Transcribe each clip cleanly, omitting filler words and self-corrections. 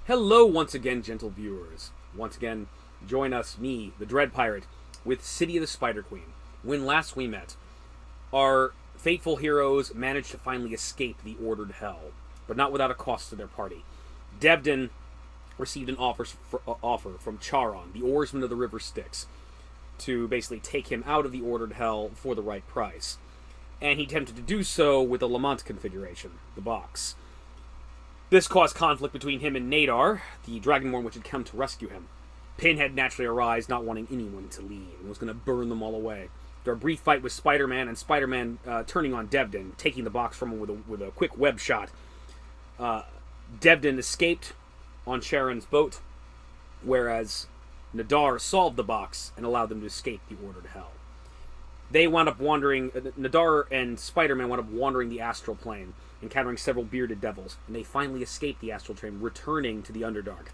Hello once again, gentle viewers. Once again, join us, me, the Dread Pirate, with City of the Spider Queen. When last we met, our faithful heroes managed to finally escape the ordered hell, but not without a cost to their party. Devdin received an offer from Charon, the oarsman of the River Styx, to basically take him out of the ordered hell for the right price. And he attempted to do so with the Lamont configuration, the box. This caused conflict between him and Nadar, the Dragonborn which had come to rescue him. Pinhead naturally arose, not wanting anyone to leave, and was going to burn them all away. After a brief fight with Spider-Man, and Spider-Man turning on Devdin, taking the box from him with a quick web shot, Devdin escaped on Charon's boat, whereas Nadar solved the box and allowed them to escape the ordered hell. They wound up wandering, Nadar and Spider-Man wound up wandering the astral plane, encountering several bearded devils, and they finally escaped the astral train, returning to the Underdark,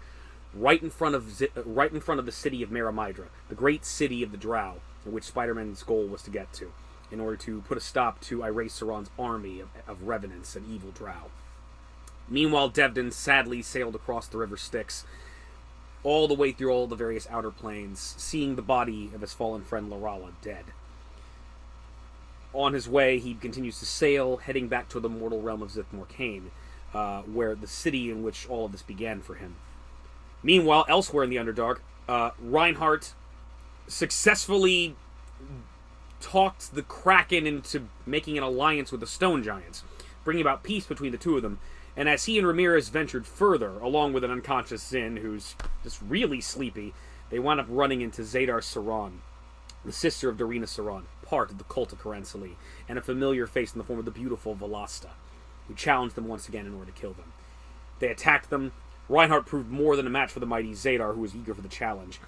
right in front of the city of Maramydra, the great city of the Drow, in which Spider-Man's goal was to get to, in order to put a stop to Iraceron's army of revenants and evil Drow. Meanwhile, Devdin sadly sailed across the River Styx, all the way through all the various outer planes, seeing the body of his fallen friend Lorala dead. On his way, he continues to sail, heading back to the mortal realm of Zithmorcain, where the city in which all of this began for him. Meanwhile, elsewhere in the Underdark, Reinhardt successfully talked the Kraken into making an alliance with the Stone Giants, bringing about peace between the two of them. And as he and Ramirez ventured further, along with an unconscious Zyn who's just really sleepy, they wound up running into Zedar Saran, the sister of Darina Saran, part of the cult of Karansali, and a familiar face in the form of the beautiful Velasta, who challenged them once again in order to kill them. They attacked them. Reinhardt proved more than a match for the mighty Zedar, who was eager for the challenge.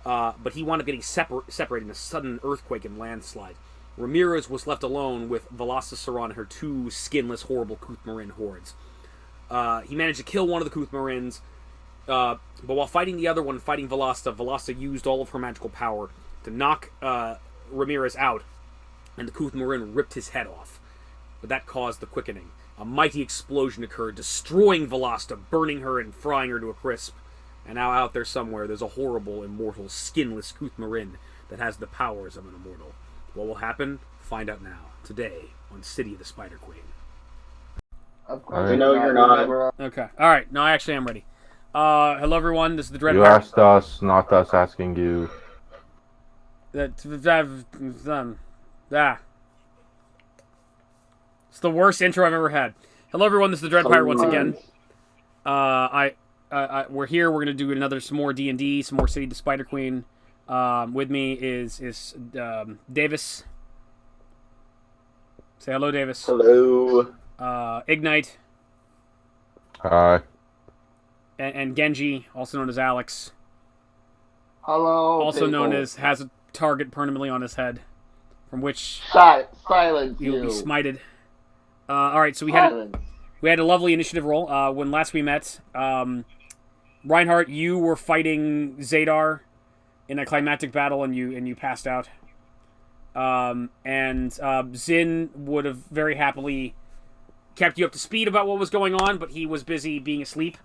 But he wound up getting separated in a sudden earthquake and landslide. Ramirez was left alone with Velasta Saran and her two skinless, horrible Kuthmarin hordes. He managed to kill one of the Kuthmarins, but while fighting the other one, fighting Velasta used all of her magical power to knock Ramirez out, and the Kuthmarin ripped his head off. But that caused the quickening. A mighty explosion occurred, destroying Velasta, burning her and frying her to a crisp. And now out there somewhere, there's a horrible, immortal, skinless Kuthmarin that has the powers of an immortal. What will happen? Find out now, today, on City of the Spider Queen. Of course, I know you're not. Okay. Alright, no, I actually am ready. Hello everyone, this is the Dread You Pirate. asked us, not us asking you. It's the worst intro I've ever had. Hello everyone, this is the Dread Pirate once again. We're here, we're going to do some more D&D, some more City of the Spider Queen. With me is Davis. Say hello, Davis. Hello. Ignite. Hi. And Genji, also known as Alex. Hello. Also known as has a target permanently on his head, from which silence he will you. be smited. Alright, so we had a lovely initiative roll. When last we met, Reinhardt, you were fighting Zedar in a climactic battle, and you passed out. Zyn would have very happily kept you up to speed about what was going on, but he was busy being asleep.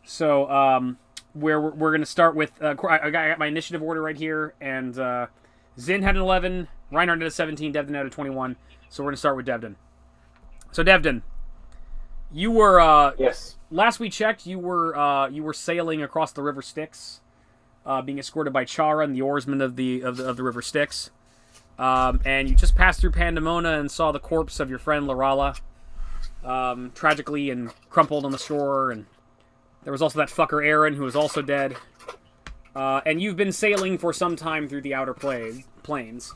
So, we're going to start with... I got my initiative order right here, and Zyn had an 11, Reinhardt had a 17, Devdin had a 21, so we're going to start with Devdin. So, Devdin, you were... Yes. Last we checked, you were sailing across the River Styx, being escorted by Charon, the oarsman of the River Styx. And you just passed through Pandemona and saw the corpse of your friend Lorala, tragically and crumpled on the shore, and there was also that fucker Aaron, who was also dead. And you've been sailing for some time through the outer plains.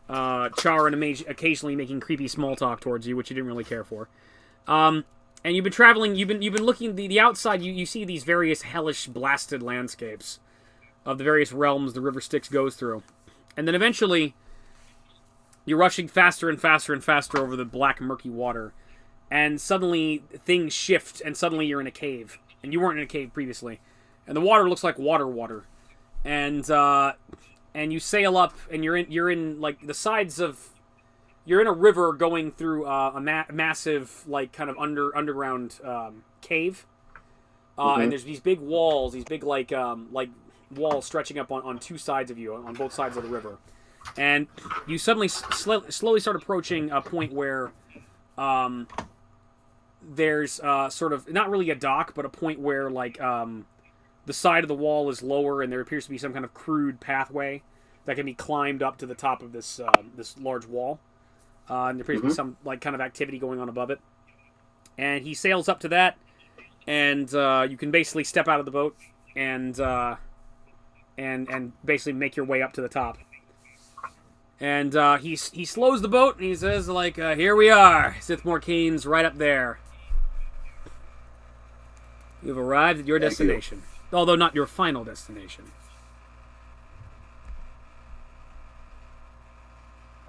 Charon occasionally making creepy small talk towards you, which you didn't really care for. And you've been traveling, you've been looking, the outside, you see these various hellish, blasted landscapes of the various realms the River Styx goes through. And then eventually, you're rushing faster and faster and faster over the black, murky water. And suddenly, things shift, and suddenly you're in a cave. And you weren't in a cave previously. And the water looks like water. And you sail up, and you're in like, the sides of... You're in a river going through a massive, like, kind of underground cave. And there's these big walls, these big like walls stretching up on two sides of you, on both sides of the river. And you suddenly slowly start approaching a point where there's sort of, not really a dock, but a point where like the side of the wall is lower and there appears to be some kind of crude pathway that can be climbed up to the top of this this large wall. And there appears to be some like kind of activity going on above it. And he sails up to that, and you can basically step out of the boat and basically make your way up to the top. And he slows the boat and he says, like, here we are. Sithmore Kane's right up there. You've arrived at your destination. Although not your final destination.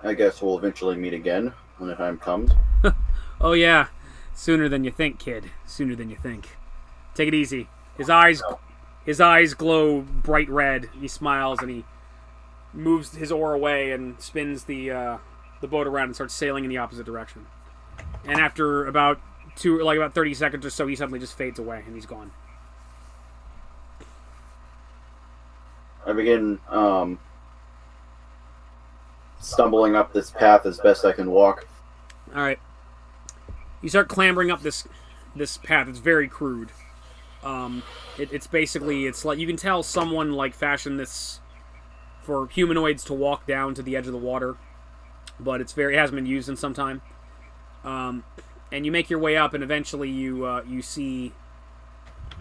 I guess we'll eventually meet again when the time comes. Oh yeah. Sooner than you think, kid. Sooner than you think. Take it easy. His eyes glow bright red. He smiles and he moves his oar away and spins the boat around and starts sailing in the opposite direction. And after about 30 seconds or so, he suddenly just fades away and he's gone. I begin stumbling up this path as best I can walk. All right. You start clambering up this path. It's very crude. It's basically, it's like, you can tell someone like fashioned this for humanoids to walk down to the edge of the water, but it hasn't been used in some time. And you make your way up, and eventually you see,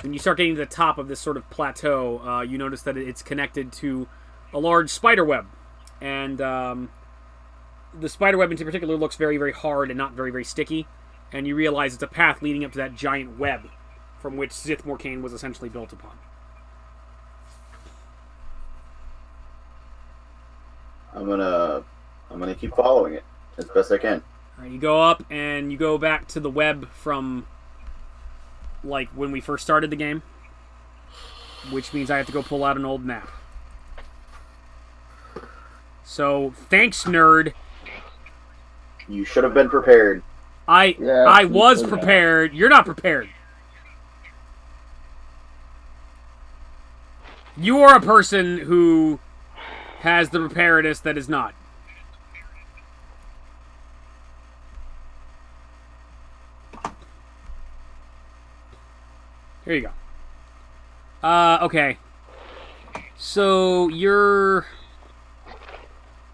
when you start getting to the top of this sort of plateau, you notice that it's connected to a large spider web, and the spider web in particular looks very, very hard and not very, very sticky. And you realize it's a path leading up to that giant web from which Zithmore Kane was essentially built upon. I'm gonna keep following it as best I can. All right, you go up and you go back to the web from like when we first started the game, which means I have to go pull out an old map. So thanks, nerd. You should have been prepared. I was prepared. You're not prepared. You are a person who has the preparedness that is not. Here you go. Okay. So you're...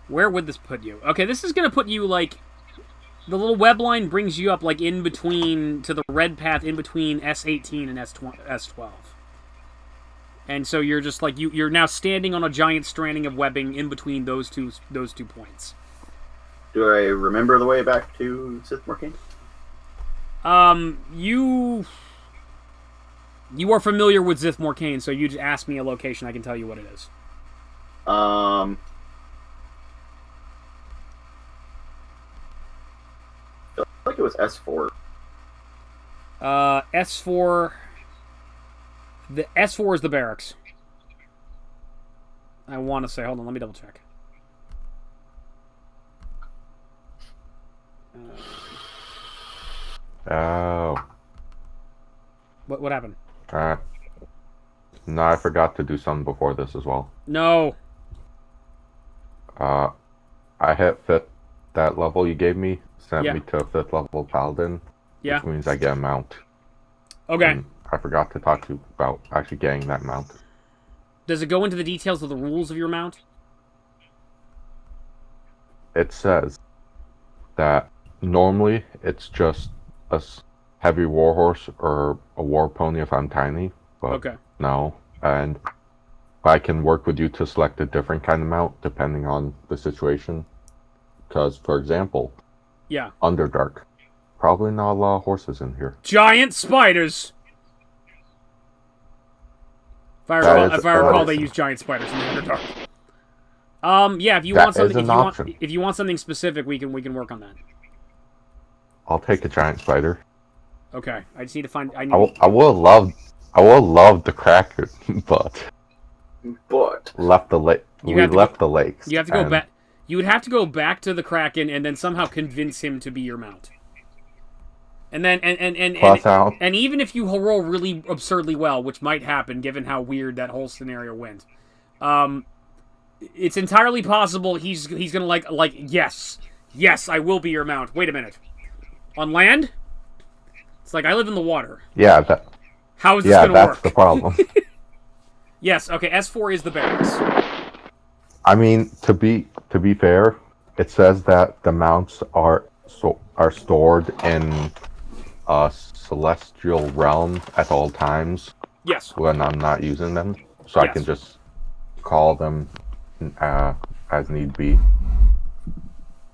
Where would this put you? Okay, this is going to put you, like... The little web line brings you up, like, in between, to the red path in between S18 and S12. And so you're just, like, you're now standing on a giant stranding of webbing in between those two points. Do I remember the way back to Sithmore Kane? You are familiar with Zithmore Kane, so you just ask me a location, I can tell you what it is. I feel like it was S4. S4... The S4 is the barracks. I want to say... Hold on, let me double check. Oh. What happened? No, I forgot to do something before this as well. No. I hit 5th. That level you gave me sent me to a 5th level paladin. Yeah. Which means I get a mount. Okay. And I forgot to talk to you about actually getting that mount. Does it go into the details of the rules of your mount? It says that normally it's just a heavy warhorse or a war pony if I'm tiny. But okay. No. And I can work with you to select a different kind of mount depending on the situation. Because, for example, yeah, Underdark. Probably not a lot of horses in here. Giant spiders! If I recall, they use giant spiders in the Underdark. Yeah, if you want something specific, we can work on that. I'll take a giant spider. Okay, I just need to find. I would love the Kraken, but left the lake. We left the lakes. You have to go back. You would have to go back to the Kraken and then somehow convince him to be your mount. And then Plus out. and even if you roll really absurdly well, which might happen given how weird that whole scenario went, it's entirely possible he's gonna like yes, I will be your mount. Wait a minute, on land? It's like I live in the water. Yeah, How is this gonna that's work? the problem. Yes, okay. S4 is the barracks. I mean, to be fair, it says that the mounts are stored in a celestial realm at all times. Yes. When I'm not using them, so I can just call them as need be.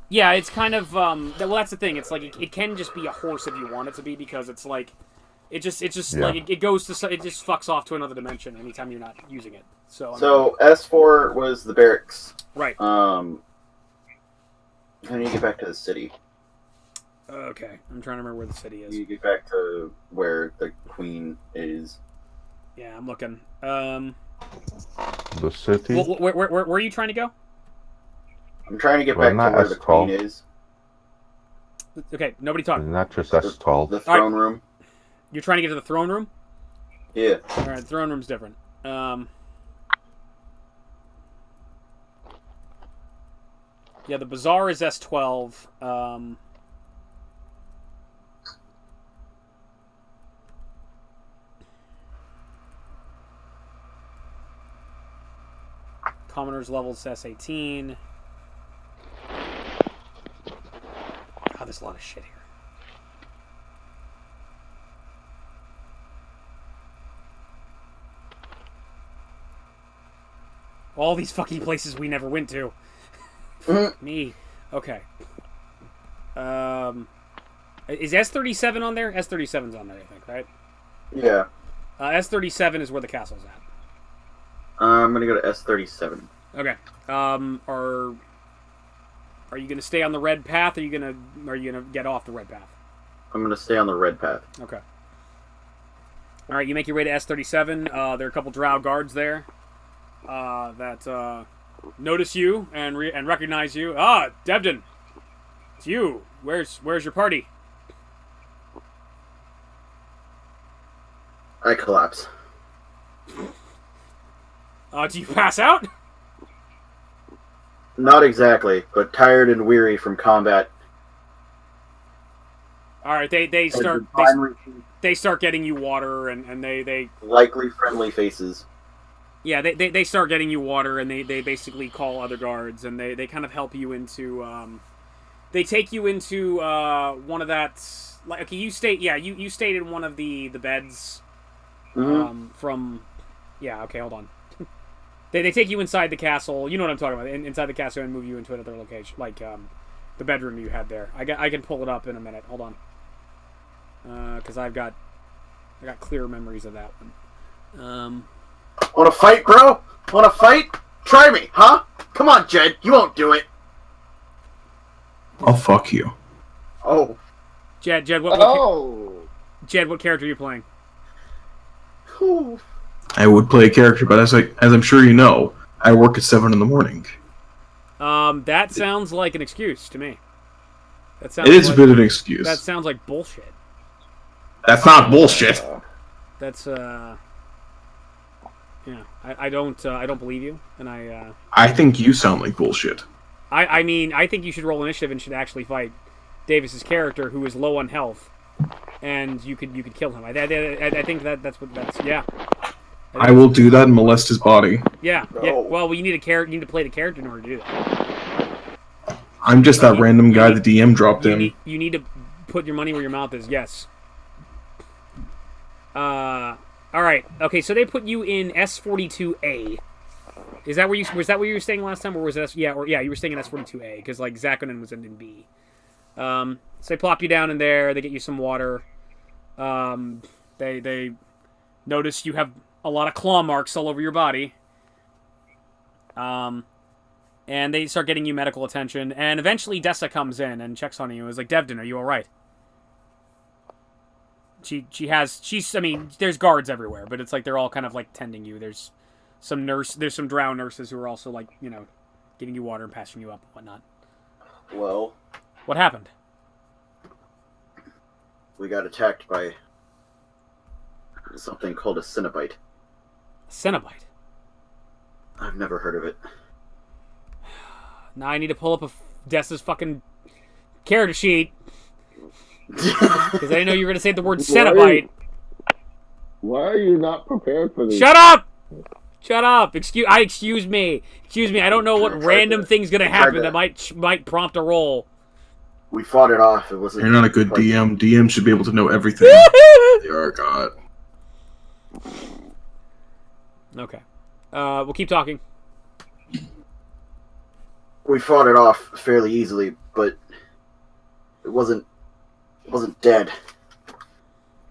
Yeah, it's kind of well, that's the thing. It's like it can just be a horse if you want it to be, because it's like it just like it goes to it just fucks off to another dimension anytime you're not using it. So S4 was the barracks. Right. How do you get back to the city? Okay, I'm trying to remember where the city is. You get back to where the queen is. Yeah, I'm looking. The city. Where are you trying to go? I'm trying to get back to where the queen is. Okay, nobody talk. Isn't that just S12? The throne room. You're trying to get to the throne room? Yeah. All right, the throne room's different. Yeah, the bazaar is S12. Commoner's level is S18. God, there's a lot of shit here. All these fucking places we never went to. Me. Okay. Is S37 on there? S37's on there, I think, right? Yeah. S37 is where the castle's at. I'm gonna go to S37. Okay. Are you gonna stay on the red path, or are you gonna get off the red path? I'm gonna stay on the red path. Okay. All right, you make your way to S37. There are a couple drow guards there that notice you and recognize you. Ah, Devdin, it's you. Where's your party? I collapse. Do you pass out? Not exactly, but tired and weary from combat. All right, they start getting you water, and they likely friendly faces. Yeah, they start getting you water, and they basically call other guards, and they kind of help you into they take you into one of that, like, okay, you stayed in one of the beds from okay, hold on. They take you inside the castle. You know what I'm talking about. Inside the castle, and move you into another location, like the bedroom you had there. I can pull it up in a minute. Hold on, because I got clear memories of that one. Wanna fight, bro? Wanna fight? Try me, huh? Come on, Jed. You won't do it. I'll fuck you. Oh. Jed, what character are you playing? Ooh. I would play a character, but as I'm sure you know, I work at 7 in the morning. That sounds like an excuse to me. It is a bit of an excuse. That sounds like bullshit. That's not bullshit. That's yeah. I don't believe you, and I think you sound like bullshit. I mean, I think you should roll initiative and should actually fight Davis's character, who is low on health, and you could kill him. I think that's yeah. I will do that and molest his body. Yeah, yeah. Well, you need you need to play the character in order to do that. I'm just that random guy the DM dropped in. You need to put your money where your mouth is. Yes. All right. Okay. So they put you in S42A. Was that where you were staying last time, or was it you were staying in S42A because like Zakonin was in B. So they plop you down in there. They get you some water. They notice you have a lot of claw marks all over your body. And they start getting you medical attention, and eventually Dessa comes in and checks on you and is like, Devdin, are you alright? I mean, there's guards everywhere, but it's like they're all kind of like tending you. There's some drow nurses who are also like, you know, giving you water and passing you up and whatnot. Well, what happened? we got attacked by something called a Cenobite. Cenobite? I've never heard of it. Now I need to pull up Dessa's fucking character sheet. Because I didn't know you were going to say the word Cenobite. Why are you not prepared for this? Shut up! Shut up! Excuse me. I don't know what random thing's gonna happen that might prompt a roll. We fought it off. It wasn't. You're not a good DM. DM should be able to know everything. They are God. Okay. We'll keep talking. We fought it off fairly easily, but it wasn't dead.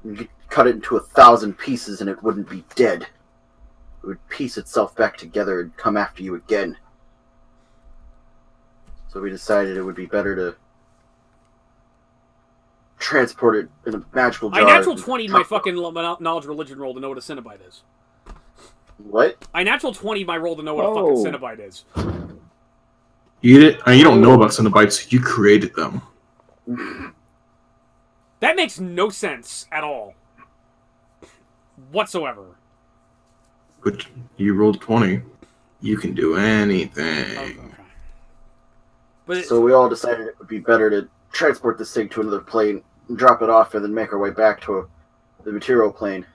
You could cut it into 1,000 pieces and it wouldn't be dead. It would piece itself back together and come after you again. So we decided it would be better to transport it in a magical jar. I natural 20'd my fucking knowledge religion roll to know what a Cenobite is. What? I natural 20'd my roll to know what a fucking Cenobite is. You don't know about Cenobites. You created them. That makes no sense at all. Whatsoever. But you rolled 20. You can do anything. Okay. But so we all decided it would be better to transport this thing to another plane, drop it off, and then make our way back to the material plane.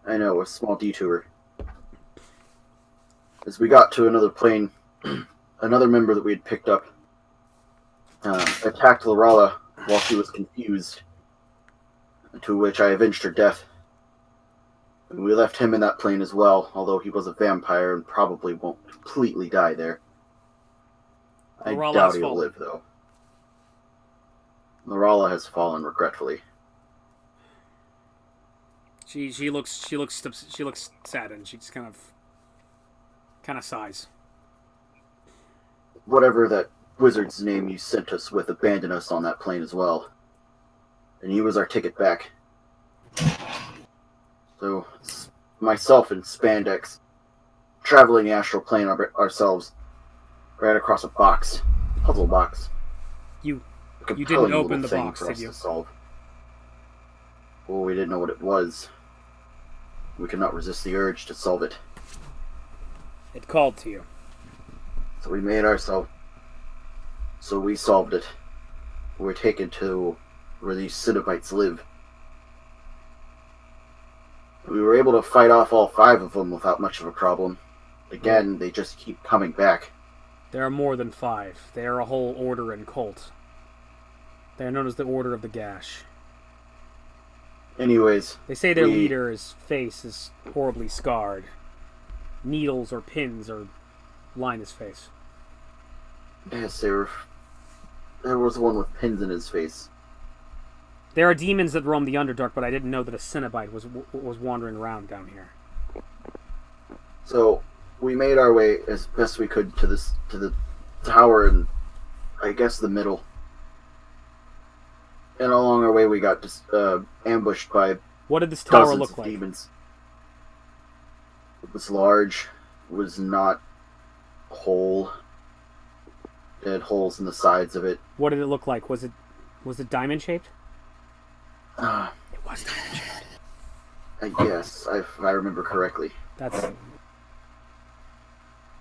I know, a small detour. As we got to another plane, another member that we had picked up attacked Lorala while she was confused, to which I avenged her death. And we left him in that plane as well, although he was a vampire and probably won't completely die there. I doubt he'll live, though. Lorala has fallen, regretfully. She looks saddened. She just kind of sighs. Whatever that wizard's name you sent us with abandoned us on that plane as well. And he was our ticket back. So, myself and Spandex, traveling the astral plane ourselves, right across a puzzle box. You didn't open the box, did you? Well, we didn't know what it was. We could not resist the urge to solve it. It called to you. So we made ourselves. So we solved it. We were taken to where these Cenobites live. We were able to fight off all 5 of them without much of a problem. Again, they just keep coming back. There are more than 5. They are a whole order and cult. They are known as the Order of the Gash. Anyways, they say their leader's face is horribly scarred. Needles or pins or line his face. Yes, there was one with pins in his face. There are demons that roam the Underdark, but I didn't know that a Cenobite was wandering around down here. So we made our way as best we could to the tower, and I guess the middle. And along our way, we got ambushed by what did this tower look like? Demons. It was large. It was not whole. It had holes in the sides of it. What did it look like? Was it diamond shaped? It was diamond shaped. I guess, if I remember correctly.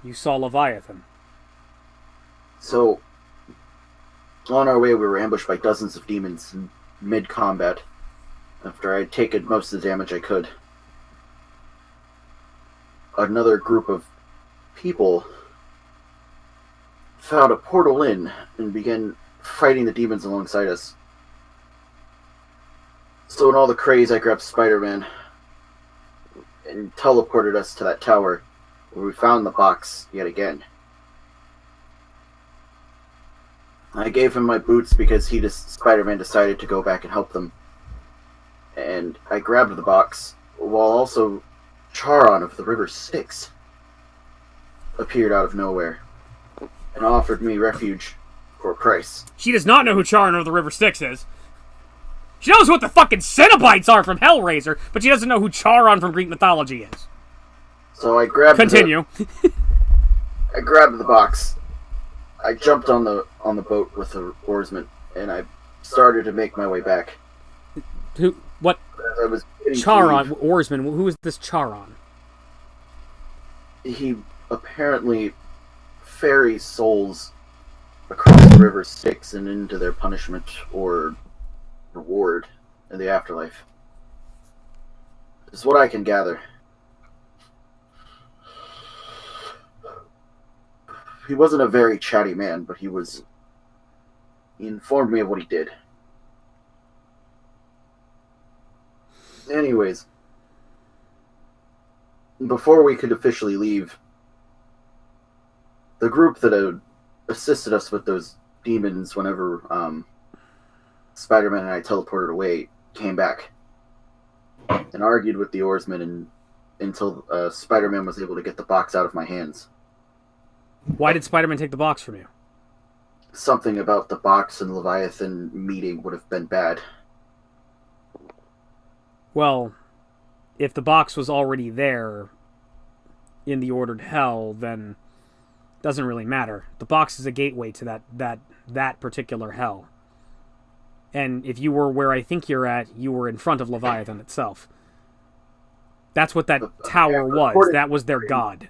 You saw Leviathan. So, on our way, we were ambushed by dozens of demons in mid-combat, after I had taken most of the damage I could. Another group of people found a portal in and began fighting the demons alongside us. So in all the craze, I grabbed Spider-Man and teleported us to that tower, where we found the box yet again. I gave him my boots because Spider-Man decided to go back and help them. And I grabbed the box, while also Charon of the River Styx appeared out of nowhere and offered me refuge for a price. She does not know who Charon of the River Styx is. She knows what the fucking Cenobites are from Hellraiser, but she doesn't know who Charon from Greek mythology is. So I grabbed Continue. I grabbed the box. I jumped on the boat with the oarsman, and I started to make my way back. Who? What? As I was getting to Charon, leave, oarsman. Who is this Charon? he apparently ferries souls across the river Styx and into their punishment or reward in the afterlife. This is what I can gather. He wasn't a very chatty man, but he informed me of what he did. Anyways, before we could officially leave, the group that had assisted us with those demons whenever Spider-Man and I teleported away came back and argued with the oarsmen until Spider-Man was able to get the box out of my hands. Why did Spider-Man take the box from you? Something about the box and Leviathan meeting would have been bad. Well, if the box was already there in the ordered hell, then it doesn't really matter. The box is a gateway to that particular hell. And if you were where I think you're at, you were in front of Leviathan itself. That's what that tower was. That was their god.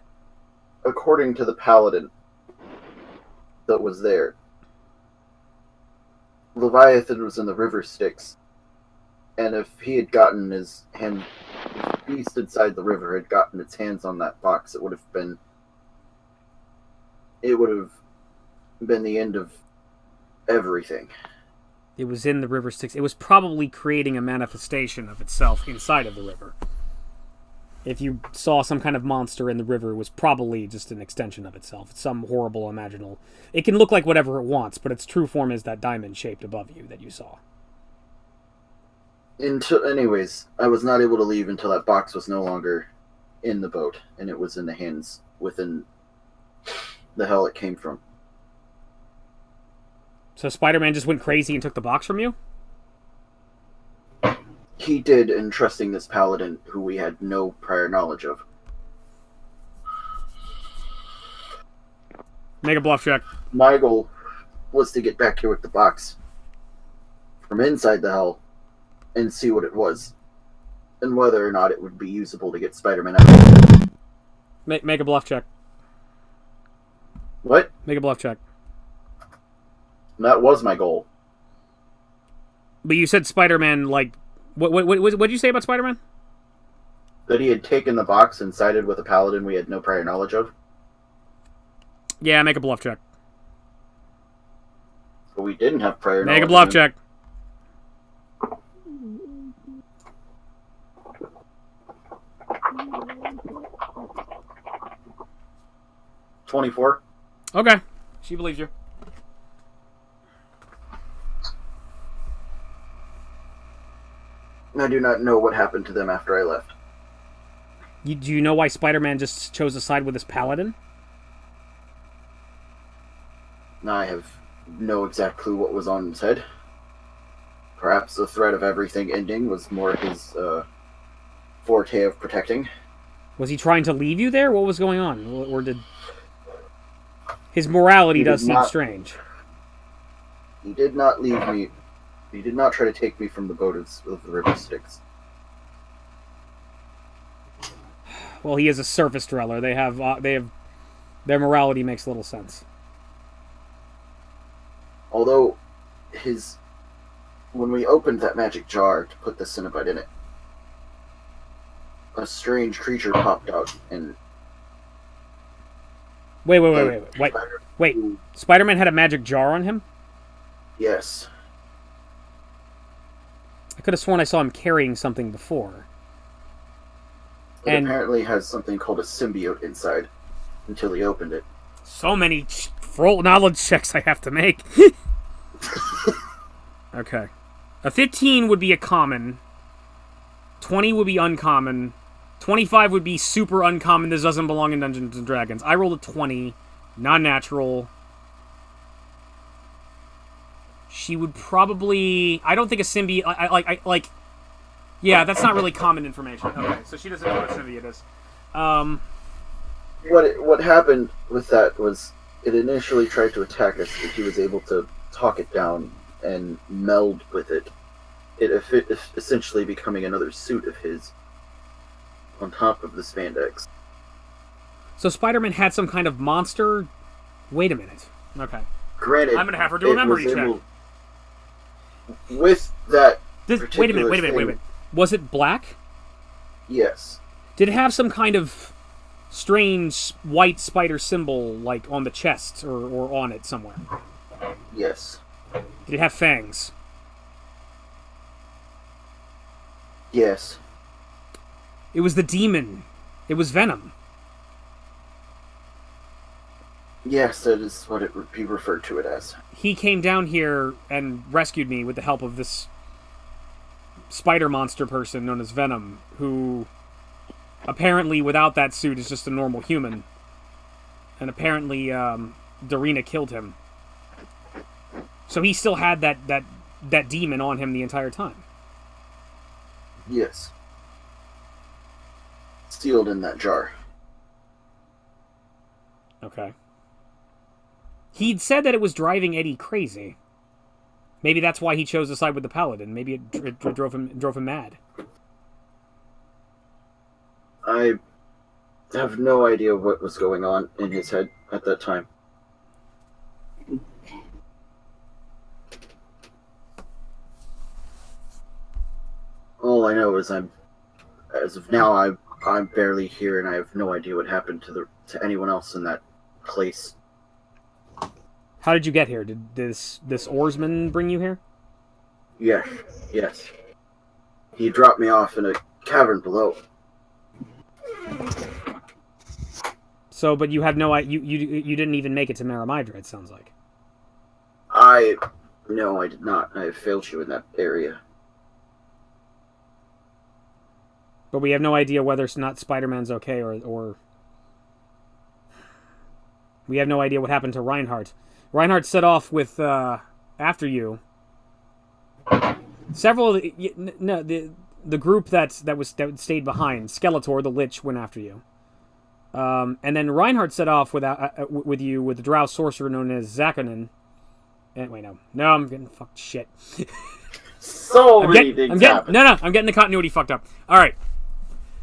According to the paladin that was there, Leviathan was in the river Styx, and if he had gotten his hand, if the beast inside the river had gotten its hands on that box, it would have been the end of everything. It was in the river Styx. It was probably creating a manifestation of itself inside of the river. If you saw some kind of monster in the river, it was probably just an extension of itself. It's some horrible imaginal. It can look like whatever it wants, but its true form is that diamond shaped above you that you saw. Anyways, I was not able to leave until that box was no longer in the boat, and it was in the hands within the hell it came from. So Spider-Man just went crazy and took the box from you? He did, in trusting this paladin who we had no prior knowledge of. Make a bluff check. My goal was to get back here with the box from inside the hell and see what it was, and whether or not it would be usable to get Spider-Man out. Make a bluff check. What? Make a bluff check. That was my goal. But you said Spider-Man, like... What did you say about Spider-Man? That he had taken the box and sided with a paladin we had no prior knowledge of. Yeah, make a bluff check. But we didn't have prior knowledge. Make a bluff check. $24. Okay. She believes you. I do not know what happened to them after I left. Do you know why Spider-Man just chose to side with his paladin? I have no exact clue what was on his head. Perhaps the threat of everything ending was more his forte of protecting. Was he trying to leave you there? What was going on? Or did... His morality does seem strange. He did not leave me. He did not try to take me from the boat of the river Styx. Well, he is a surface dweller. They have their morality makes little sense. Although, when we opened that magic jar to put the Cenobite in it, a strange creature popped out and... Wait. Spider-Man had a magic jar on him? Yes. I could have sworn I saw him carrying something before. It apparently has something called a symbiote inside, until he opened it. So many knowledge checks I have to make. Okay. A 15 would be a common. 20 would be uncommon. 25 would be super uncommon. This doesn't belong in Dungeons & Dragons. I rolled a 20. Non-natural. She would probably... I don't think a symbiote... Yeah, that's not really common information. Okay, so she doesn't know what a symbiote is. What happened with that was it initially tried to attack us, but he was able to talk it down and meld with it essentially becoming another suit of his on top of the spandex. So Spider-Man had some kind of monster. Wait a minute. Okay. Granted, I'm gonna have her do a memory check. With that. Wait a minute. Was it black? Yes. Did it have some kind of strange white spider symbol, like on the chest or on it somewhere? Yes. Did it have fangs? Yes. It was the demon. It was Venom. Yes, that is what it would be referred to it as. He came down here and rescued me with the help of this spider monster person known as Venom, who apparently without that suit is just a normal human. And apparently Darina killed him. So he still had that demon on him the entire time. Yes. Sealed in that jar. Okay. He'd said that it was driving Eddie crazy. Maybe that's why he chose to side with the Paladin. Maybe it drove him mad. I have no idea what was going on in his head at that time. All I know is as of now, I'm barely here, and I have no idea what happened to anyone else in that place. How did you get here? Did this oarsman bring you here? Yes. He dropped me off in a cavern below. So, but you have no you didn't even make it to Maramidra, it sounds like. No, I did not. I failed you in that area. But we have no idea whether it's not Spider-Man's okay or we have no idea what happened to Reinhardt. Reinhardt set off with after you. Several of the group that stayed behind. Skeletor, the Lich, went after you. And then Reinhardt set off with you with the drow sorcerer known as Zakanin. And wait, no, I'm getting fucked shit. So many things happen. No, I'm getting the continuity fucked up. All right.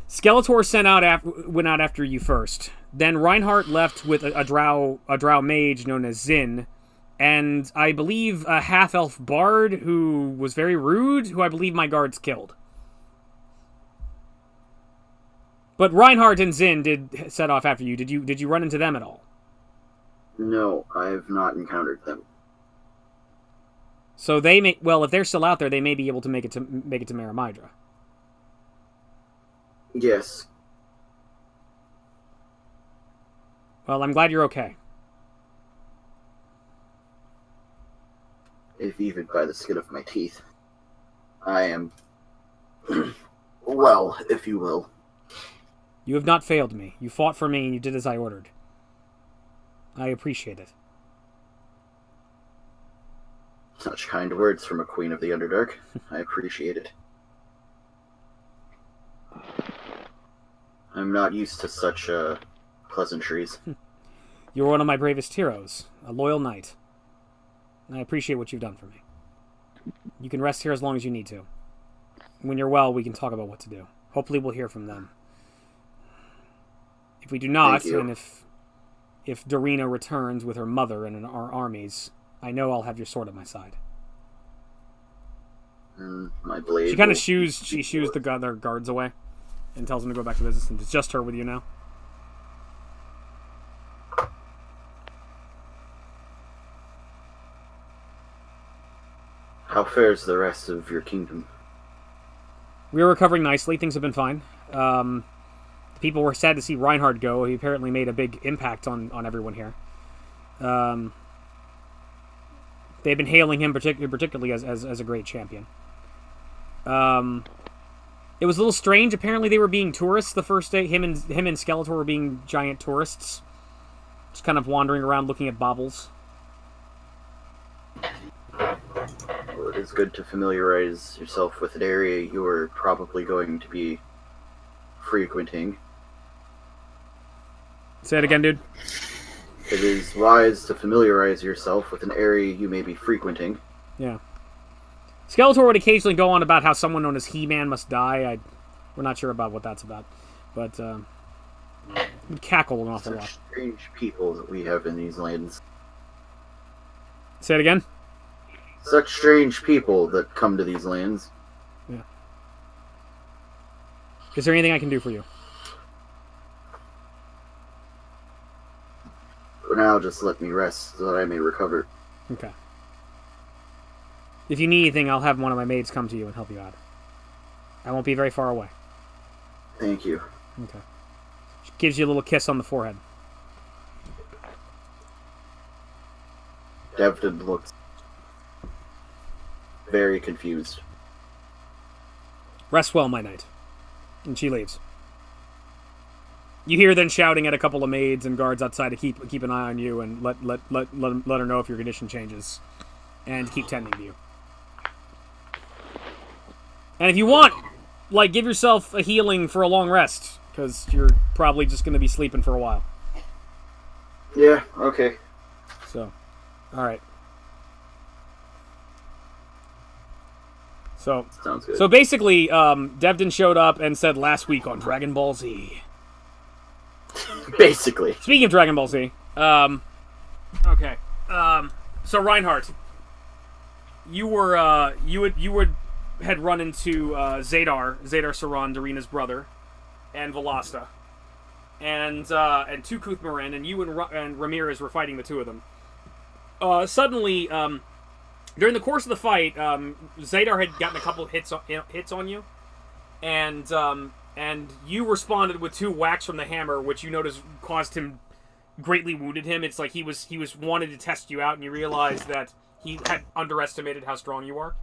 Skeletor went out after you first. Then Reinhardt left with a drow mage known as Zyn, and I believe a half-elf bard who was very rude, who I believe my guards killed. But Reinhardt and Zyn did set off after you. Did you run into them at all? No, I have not encountered them. So they may if they're still out there, they may be able to make it to Maramidra. Yes. Well, I'm glad you're okay. If even by the skin of my teeth. I am well, if you will. You have not failed me. You fought for me and you did as I ordered. I appreciate it. Such kind words from a queen of the Underdark. I appreciate it. I'm not used to such pleasantries. You're one of my bravest heroes, a loyal knight. I appreciate what you've done for me. You can rest here as long as you need to. When you're well, we can talk about what to do. Hopefully we'll hear from them. If we do not, and if Darina returns with her mother and our armies, I know I'll have your sword at my side. My blade. She kind of shoos their guards away and tells them to go back to business, and it's just her with you now. How fares the rest of your kingdom? We are recovering nicely. Things have been fine. People were sad to see Reinhardt go. He apparently made a big impact on everyone here. They've been hailing him particularly as a great champion. It was a little strange. Apparently they were being tourists the first day. Him and Skeletor were being giant tourists. Just kind of wandering around looking at baubles. Well, it is good to familiarize yourself with an area you are probably going to be frequenting. Say it again, dude. It is wise to familiarize yourself with an area you may be frequenting. Yeah. Skeletor would occasionally go on about how someone known as He-Man must die. We're not sure about what that's about, but would cackle an awful lot. Such strange people that we have in these lands. Say it again. Such strange people that come to these lands. Yeah. Is there anything I can do for you? For now, just let me rest so that I may recover. Okay. If you need anything, I'll have one of my maids come to you and help you out. I won't be very far away. Thank you. Okay. She gives you a little kiss on the forehead. Devdin looks very confused. Rest well, my knight. And she leaves. You hear then shouting at a couple of maids and guards outside to keep an eye on you and let her know if your condition changes, and keep tending to you. And if you want, like, give yourself a healing for a long rest, because you're probably just going to be sleeping for a while. Yeah. Okay. So, all right. So Sounds good. So basically, Devdin showed up and said last week on Dragon Ball Z. Basically. Speaking of Dragon Ball Z, okay. So Reinhardt, you had run into Zedar Saran, Darina's brother, and Velasta, and Tukuth Marin, and you and Ramirez were fighting the two of them. Suddenly, during the course of the fight, Zedar had gotten a couple of hits on you, and you responded with 2 whacks from the hammer, which you noticed caused him, greatly wounded him. It's like he was wanted to test you out, and you realized that he had underestimated how strong you are,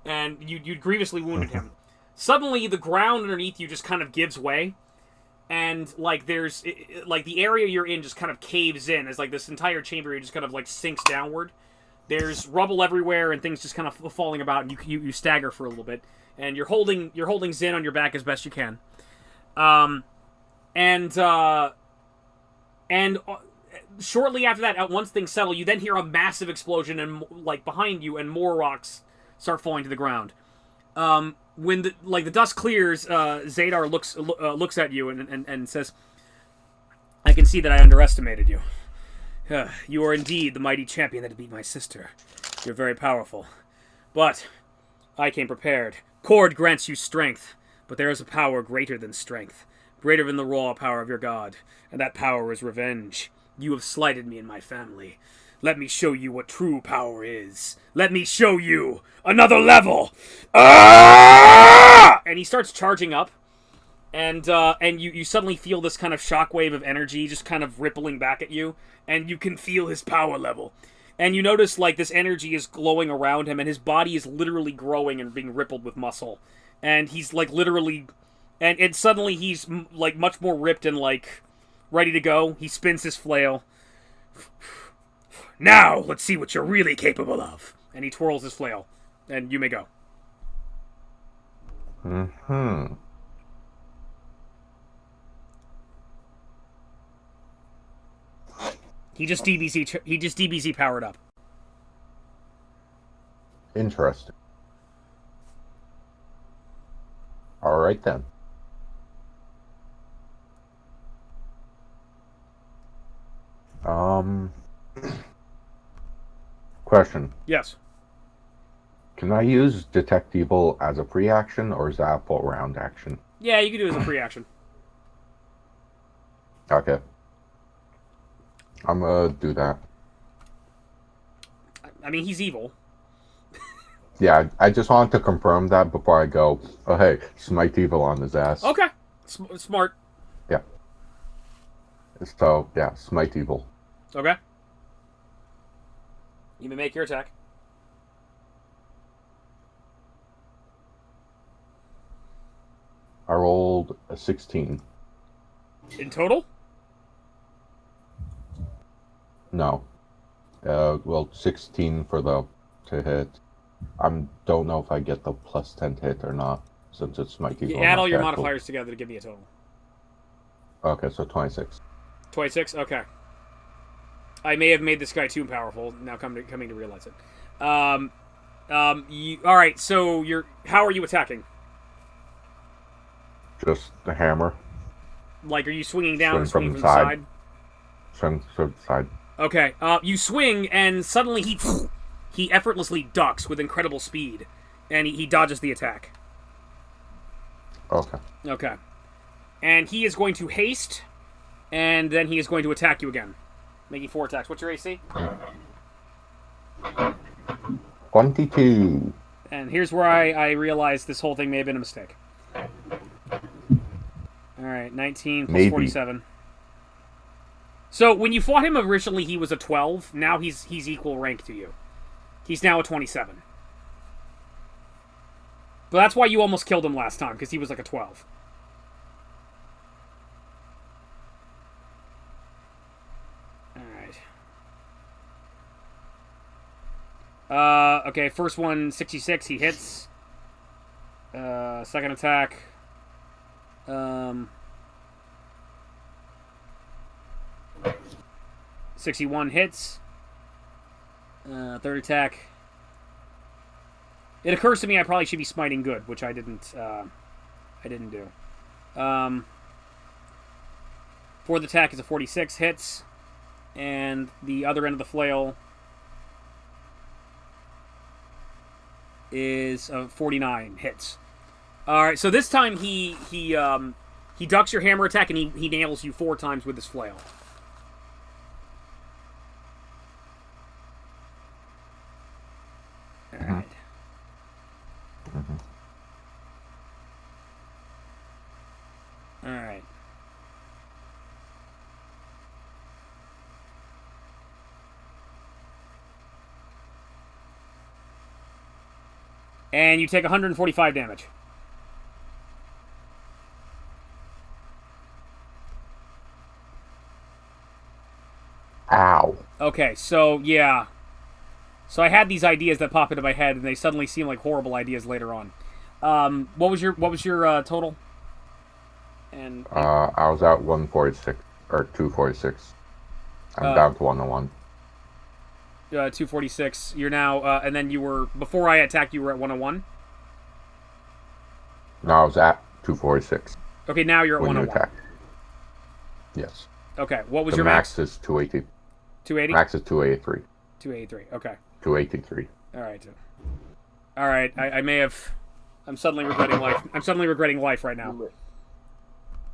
and you grievously wounded him. Suddenly, the ground underneath you just kind of gives way, and like there's like the area you're in just kind of caves in. As like this entire chamber just kind of like sinks downward. There's rubble everywhere, and things just kind of falling about, and you stagger for a little bit, and you're holding Zyn on your back as best you can. Shortly after that, once things settle, you then hear a massive explosion and like behind you, and more rocks start falling to the ground. When the dust clears, Zedar looks at you and says, "I can see that I underestimated you. You are indeed the mighty champion that beat my sister. You're very powerful, but I came prepared. Cord grants you strength, but there is a power greater than strength, greater than the raw power of your god, and that power is revenge. You have slighted me and my family. Let me show you what true power is. Let me show you another level." Ah! And he starts charging up, and you suddenly feel this kind of shockwave of energy just kind of rippling back at you, and you can feel his power level. And you notice, like, this energy is glowing around him, and his body is literally growing and being rippled with muscle. And he's, like, literally... And suddenly he's, like, much more ripped and, like, ready to go. He spins his flail. "Now, let's see what you're really capable of." And he twirls his flail. And you may go. Mm-hmm. He just DBZ powered up. Interesting. All right then. Question. Yes. Can I use Detect Evil as a free action, or is that a full round action? Yeah, you can do it as a free action. Okay. I'm gonna do that. I mean, he's evil. Yeah, I just wanted to confirm that before I go, oh hey, smite evil on his ass. Okay. Smart. Yeah. So, yeah, smite evil. Okay. You may make your attack. I rolled a 16. In total? No. Well, 16 to hit. I don't know if I get the plus 10 to hit or not, since it's smite evil. You add all your modifiers together to give me a total. Okay, so 26. 26? Okay. I may have made this guy too powerful, now coming to realize it. All right. So how are you attacking? Just the hammer. Like, are you swinging down and Swing swinging from from the side? Swing from the side. Okay. You swing, and suddenly he effortlessly ducks with incredible speed, and he dodges the attack. Okay. Okay. And he is going to haste, and then he is going to attack you again, making 4 attacks. What's your AC? 22. And here's where I realized this whole thing may have been a mistake. Alright, 19 plus Maybe. 47. So, when you fought him originally, he was a 12. Now he's equal rank to you. He's now a 27. But that's why you almost killed him last time, because he was like a 12. Alright. Okay, first one, 66, he hits. Second attack. 61 hits. Third attack. It occurs to me I probably should be smiting good, which I didn't do. Fourth attack is a 46 hits, and the other end of the flail is a 49 hits. All right, so this time he ducks your hammer attack and he nails you 4 times with his flail. All right. All right. And you take 145 damage. Ow. Okay, so yeah. So I had these ideas that pop into my head, and they suddenly seem like horrible ideas later on. What was your total? And I was at 146 or 246. I'm down to 101. 246. You're now, and then you were before I attacked. You were at 101. No, I was at 246 Okay, now you're at when you 101. attacked. Yes. Okay, what was The your max max? is 280. 280. Max is 283. 283. Okay. 283. All right. All right. I may have. I'm suddenly regretting life. I'm suddenly regretting life right now.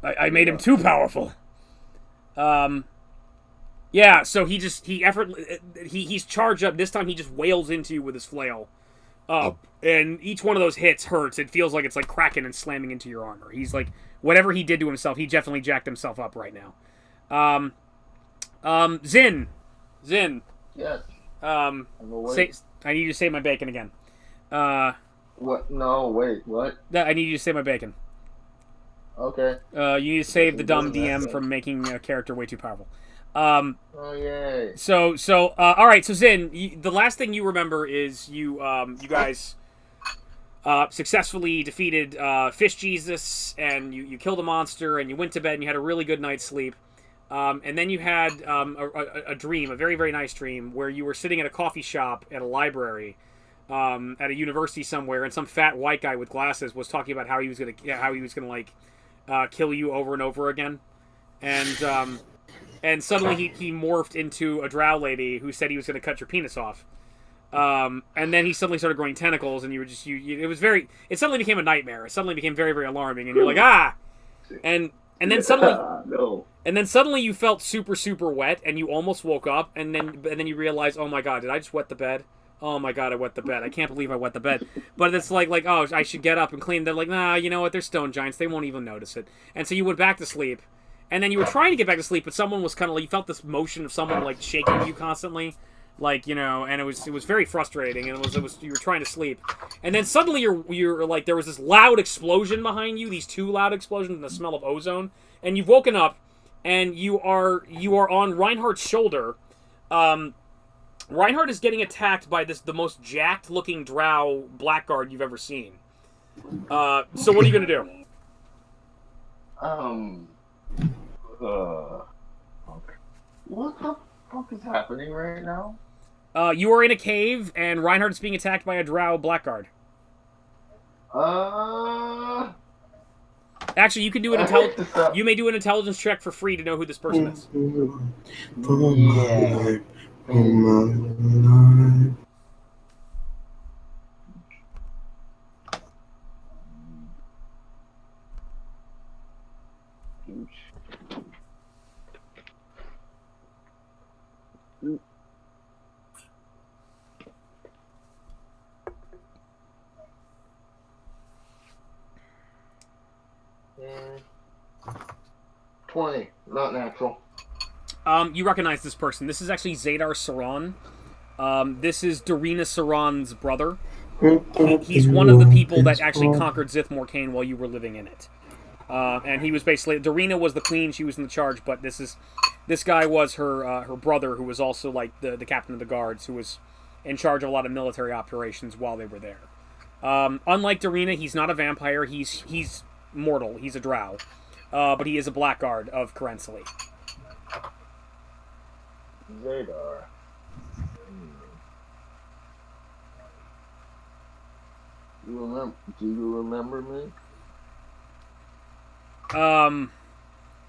I made him too powerful. Yeah. So he's charged up. This time he just wails into you with his flail. And each one of those hits hurts. It feels like it's like cracking and slamming into your armor. He's like, whatever he did to himself, he definitely jacked himself up right now. Zyn. Yes. I need you to say my bacon again. What? No, wait. What? I need you to say my bacon. Okay. You need to save the dumb DM from making a character way too powerful. Oh yay. So, all right. So Zyn, the last thing you remember is you guys successfully defeated Fish Jesus, and you killed a monster, and you went to bed, and you had a really good night's sleep. And then you had a dream, a very, very nice dream, where you were sitting at a coffee shop at a library, at a university somewhere, and some fat white guy with glasses was talking about how he was gonna kill you over and over again, and suddenly he morphed into a drow lady who said he was gonna cut your penis off. And then he suddenly started growing tentacles, and you were just it suddenly became a nightmare. It suddenly became very, very alarming, and you're like, and then suddenly no. And then suddenly you felt super, super wet, and you almost woke up, and then you realized, oh my god, did I just wet the bed? Oh my god, I wet the bed. I can't believe I wet the bed. But it's like, oh, I should get up and clean. They're like, nah, you know what? They're stone giants. They won't even notice it. And so you went back to sleep, and then you were trying to get back to sleep, but someone was kind of like, you felt this motion of someone like shaking you constantly, like, you know, and it was very frustrating, and it was you were trying to sleep, and then suddenly you're like, there was this loud explosion behind you, these 2 loud explosions, and the smell of ozone, and you've woken up. And you are on Reinhardt's shoulder. Reinhardt is getting attacked by the most jacked looking drow blackguard you've ever seen. So what are you gonna do? Okay. What the fuck is happening right now? You are in a cave, and Reinhardt's being attacked by a drow blackguard. Actually, you can do an You may do an intelligence check for free to know who this person is. Yeah. Mm. 20, not natural. You recognize this person. This is actually Zedar Saran. This is Darina Saran's brother. He's one of the people that actually conquered Zith Morcaine while you were living in it. And he was basically... Darina was the queen, she was in the charge, but this guy was her brother, who was also like the captain of the guards, who was in charge of a lot of military operations while they were there. Unlike Darina, he's not a vampire, he's mortal, he's a drow. But he is a blackguard of Kerensily. Zedar. Do you remember me?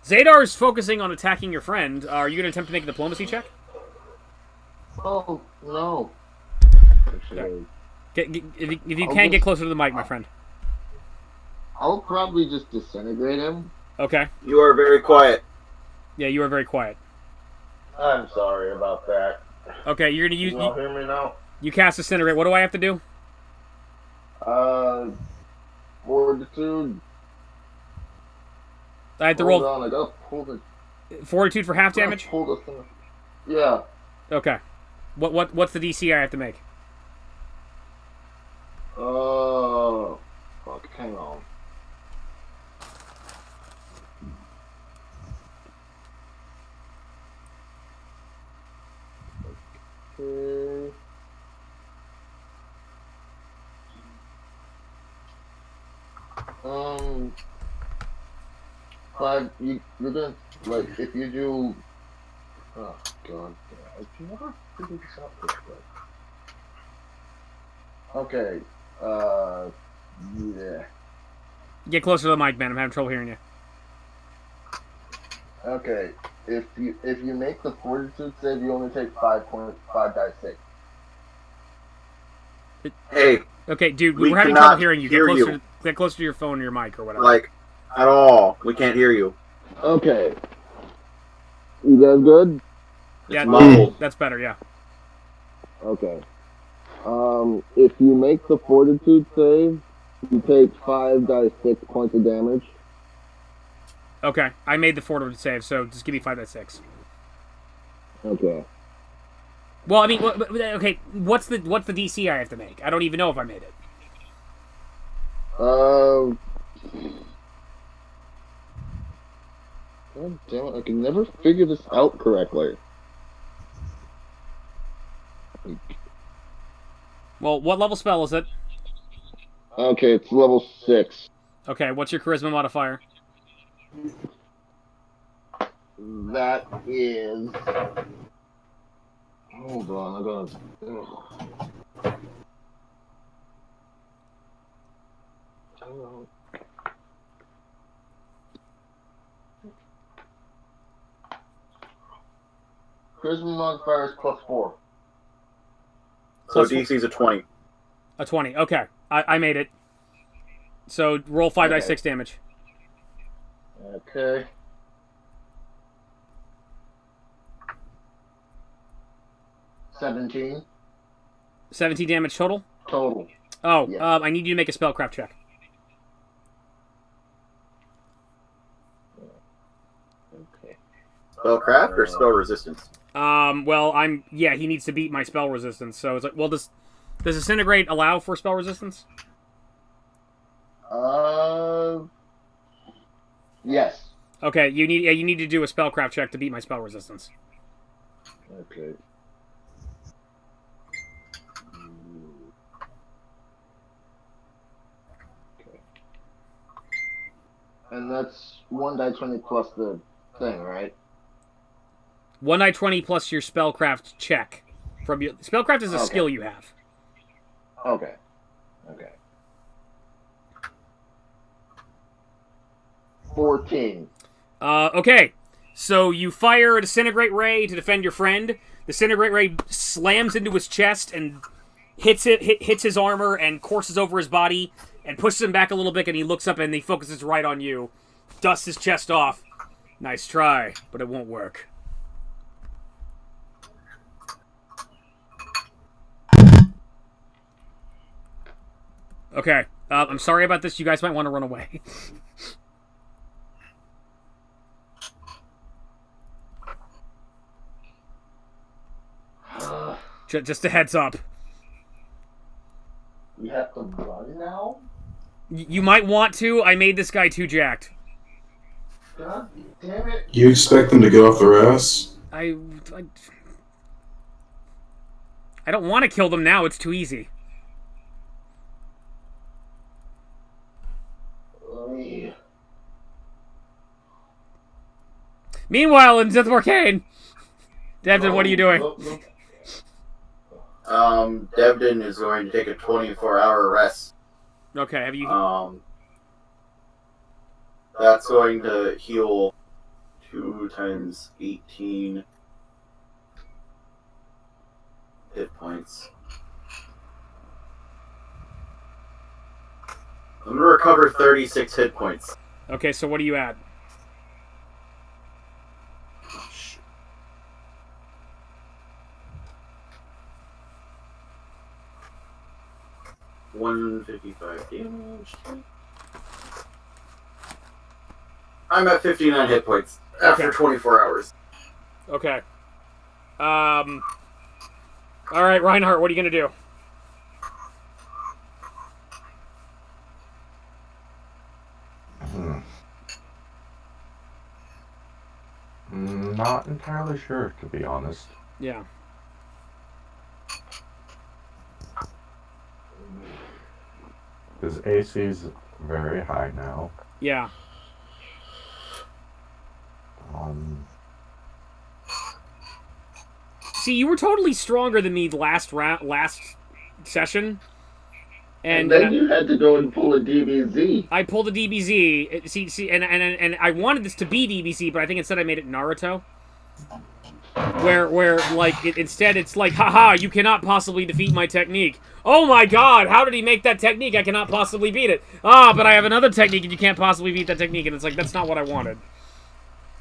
Zedar is focusing on attacking your friend. Are you going to attempt to make a diplomacy check? Oh, no. Actually, If you can, get closer to the mic, my friend. I'll probably just disintegrate him. Okay. You are very quiet. Yeah, you are very quiet. I'm sorry about that. Okay, you're going to use... You all hear me now? You cast Disintegrate. What do I have to do? Fortitude. I have to roll... Hold on, I gotta pull the... Fortitude for half damage? Pull the thing. Yeah. Okay. What's the DC I have to make? Fuck, hang on. Okay. You're gonna, like, if you do... Oh, God. I can never figure this out this way. Okay, yeah. Get closer to the mic, man. I'm having trouble hearing you. Okay, if you make the fortitude save, you only take 5 dice 6. Hey, Okay, dude, we we're having cannot trouble hearing you. hear you. Get closer to your phone or your mic or whatever. like, at all. We can't hear you. Okay. You guys good? Yeah, muffled. that's better, yeah. Okay. If you make the fortitude save, you take 5 dice 6 points of damage. Okay, I made the fortitude save, so just give me 5 out of 6. Okay. Well, I mean, okay, what's the DC I have to make? I don't even know if I made it. God damn it, I can never figure this out correctly. Well, what level spell is it? Okay, it's level 6. Okay, what's your charisma modifier? That is... Hold on, I gotta... Hang on. Charisma modifier is +4. So DC's a 20. A 20. Okay, I made it. So roll 5 dice Okay. 6 damage. Okay. $17 17 damage total? total. Oh, Yeah. I need you to make a spellcraft check. Okay. Spellcraft or spell resistance? Well, yeah, he needs to beat my spell resistance, so it's like, well, does Disintegrate allow for spell resistance? Yes. Okay, you need to do a spellcraft check to beat my spell resistance. Okay. Okay. And that's 1 die 20 plus the thing, right? 1 die 20 plus your spellcraft check. From your spellcraft is a skill you have. Okay. 14. Okay. So you fire a disintegrate ray to defend your friend. The disintegrate ray slams into his chest and hits his armor and courses over his body and pushes him back a little bit, and he looks up and he focuses right on you. Dusts his chest off. Nice try, but it won't work. Okay. I'm sorry about this. You guys might want to run away. Just a heads up. We have to run now? You might want to. I made this guy too jacked. God damn it. You expect them to get off their ass? I don't want to kill them now. It's too easy. Meanwhile, in Zith Arcane, Devin, what are you doing? Devin is going to take a 24-hour rest. Okay, have you... That's going to heal 2 times 18 hit points. I'm going to recover 36 hit points. Okay, so what are you at? 155 damage. I'm at 59 hit points after 24 hours. Okay. Alright, Reinhardt, what are you going to do? Not entirely sure, to be honest. Yeah. His AC's very high now. Yeah. See, you were totally stronger than me last session. And then you had to go and pull a DBZ. I pulled a DBZ. See, and I wanted this to be DBZ, but I think instead I made it Naruto. Where like, instead it's like, haha, you cannot possibly defeat my technique. Oh my god, how did he make that technique? I cannot possibly beat it. Ah, but I have another technique and you can't possibly beat that technique. And it's like, that's not what I wanted.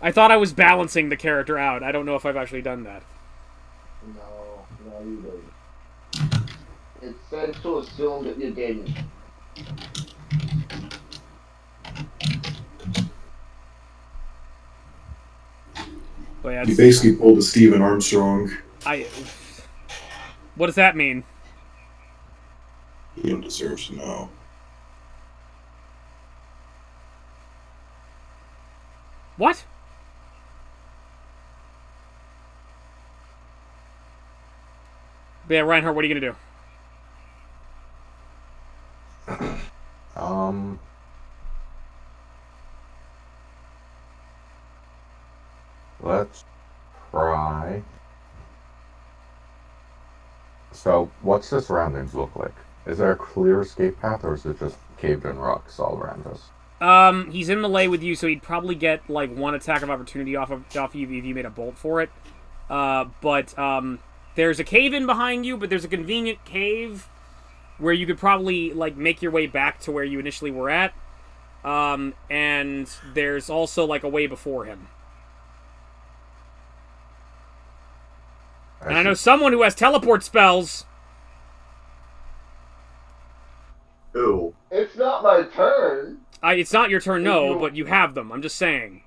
I thought I was balancing the character out. I don't know if I've actually done that. No, you didn't. It's safe to assume that you didn't. But yeah, You basically pulled a Stephen Armstrong. What does that mean? You don't deserve to know. What? But yeah, Reinhardt, what are you gonna do? Let's try. So, what's the surroundings look like? Is there a clear escape path, or is it just caved-in rocks all around us? He's in melee with you, so he'd probably get, like, one attack of opportunity off you if you made a bolt for it. There's a cave in behind you, but there's a convenient cave where you could probably, like, make your way back to where you initially were at. And there's also, like, a way before him. And I know someone who has teleport spells. Ooh. It's not my turn. It's not your turn, no, but you have them. I'm just saying.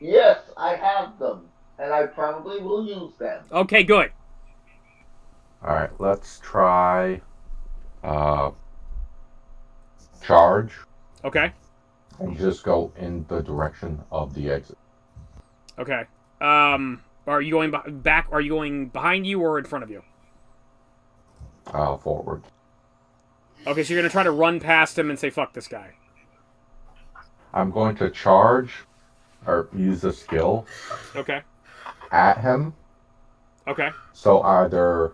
Yes, I have them. And I probably will use them. Okay, good. Alright, let's try... charge. Okay. And just go in the direction of the exit. Okay. Are you going back? Are you going behind you or in front of you? Forward. Okay, so you're going to try to run past him and say, fuck this guy. I'm going to charge, or use a skill. Okay. At him. Okay. So either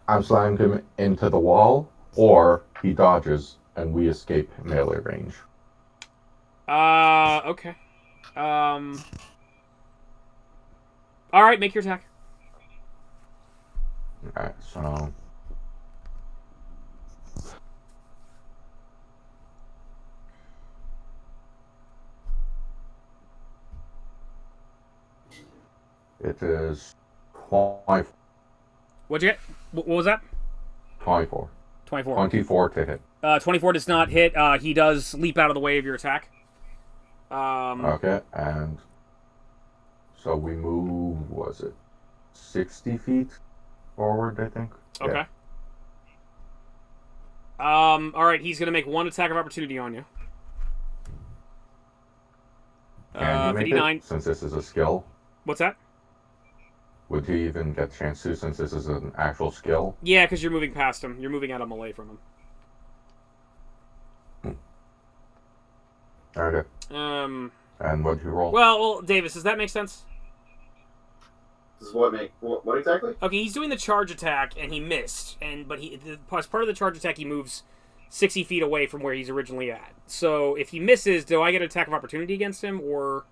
I'm slamming him into the wall, or he dodges and we escape melee range. Okay. Alright, make your attack. Alright, so... It is 24. What'd you get? What was that? 24. 24. 24 to hit. 24 does not hit. He does leap out of the way of your attack. Okay, and so we move, was it 60 feet forward, I think? Okay. Yeah. Alright, he's going to make one attack of opportunity on you. Can he make 59. it, since this is a skill? What's that? Would he even get a chance to, since this is an actual skill? Yeah, because you're moving past him. You're moving out of melee from him. Okay. And what'd you roll? Well, Davis, does that make sense? Does what make what exactly? Okay, he's doing the charge attack and he missed, but as part of the charge attack he moves 60 feet away from where he's originally at. So if he misses, do I get an attack of opportunity against him, or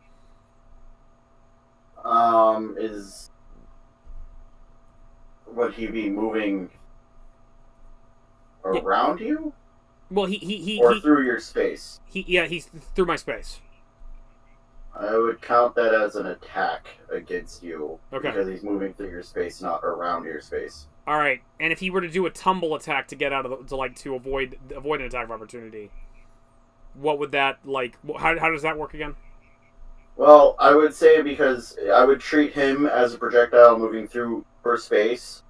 would he be moving around you? Well, he through your space. He's through my space. I would count that as an attack against you. Okay. Because he's moving through your space, not around your space. All right, and if he were to do a tumble attack to get out of to avoid an attack of opportunity, what would that How does that work again? Well, I would say because I would treat him as a projectile moving through first space,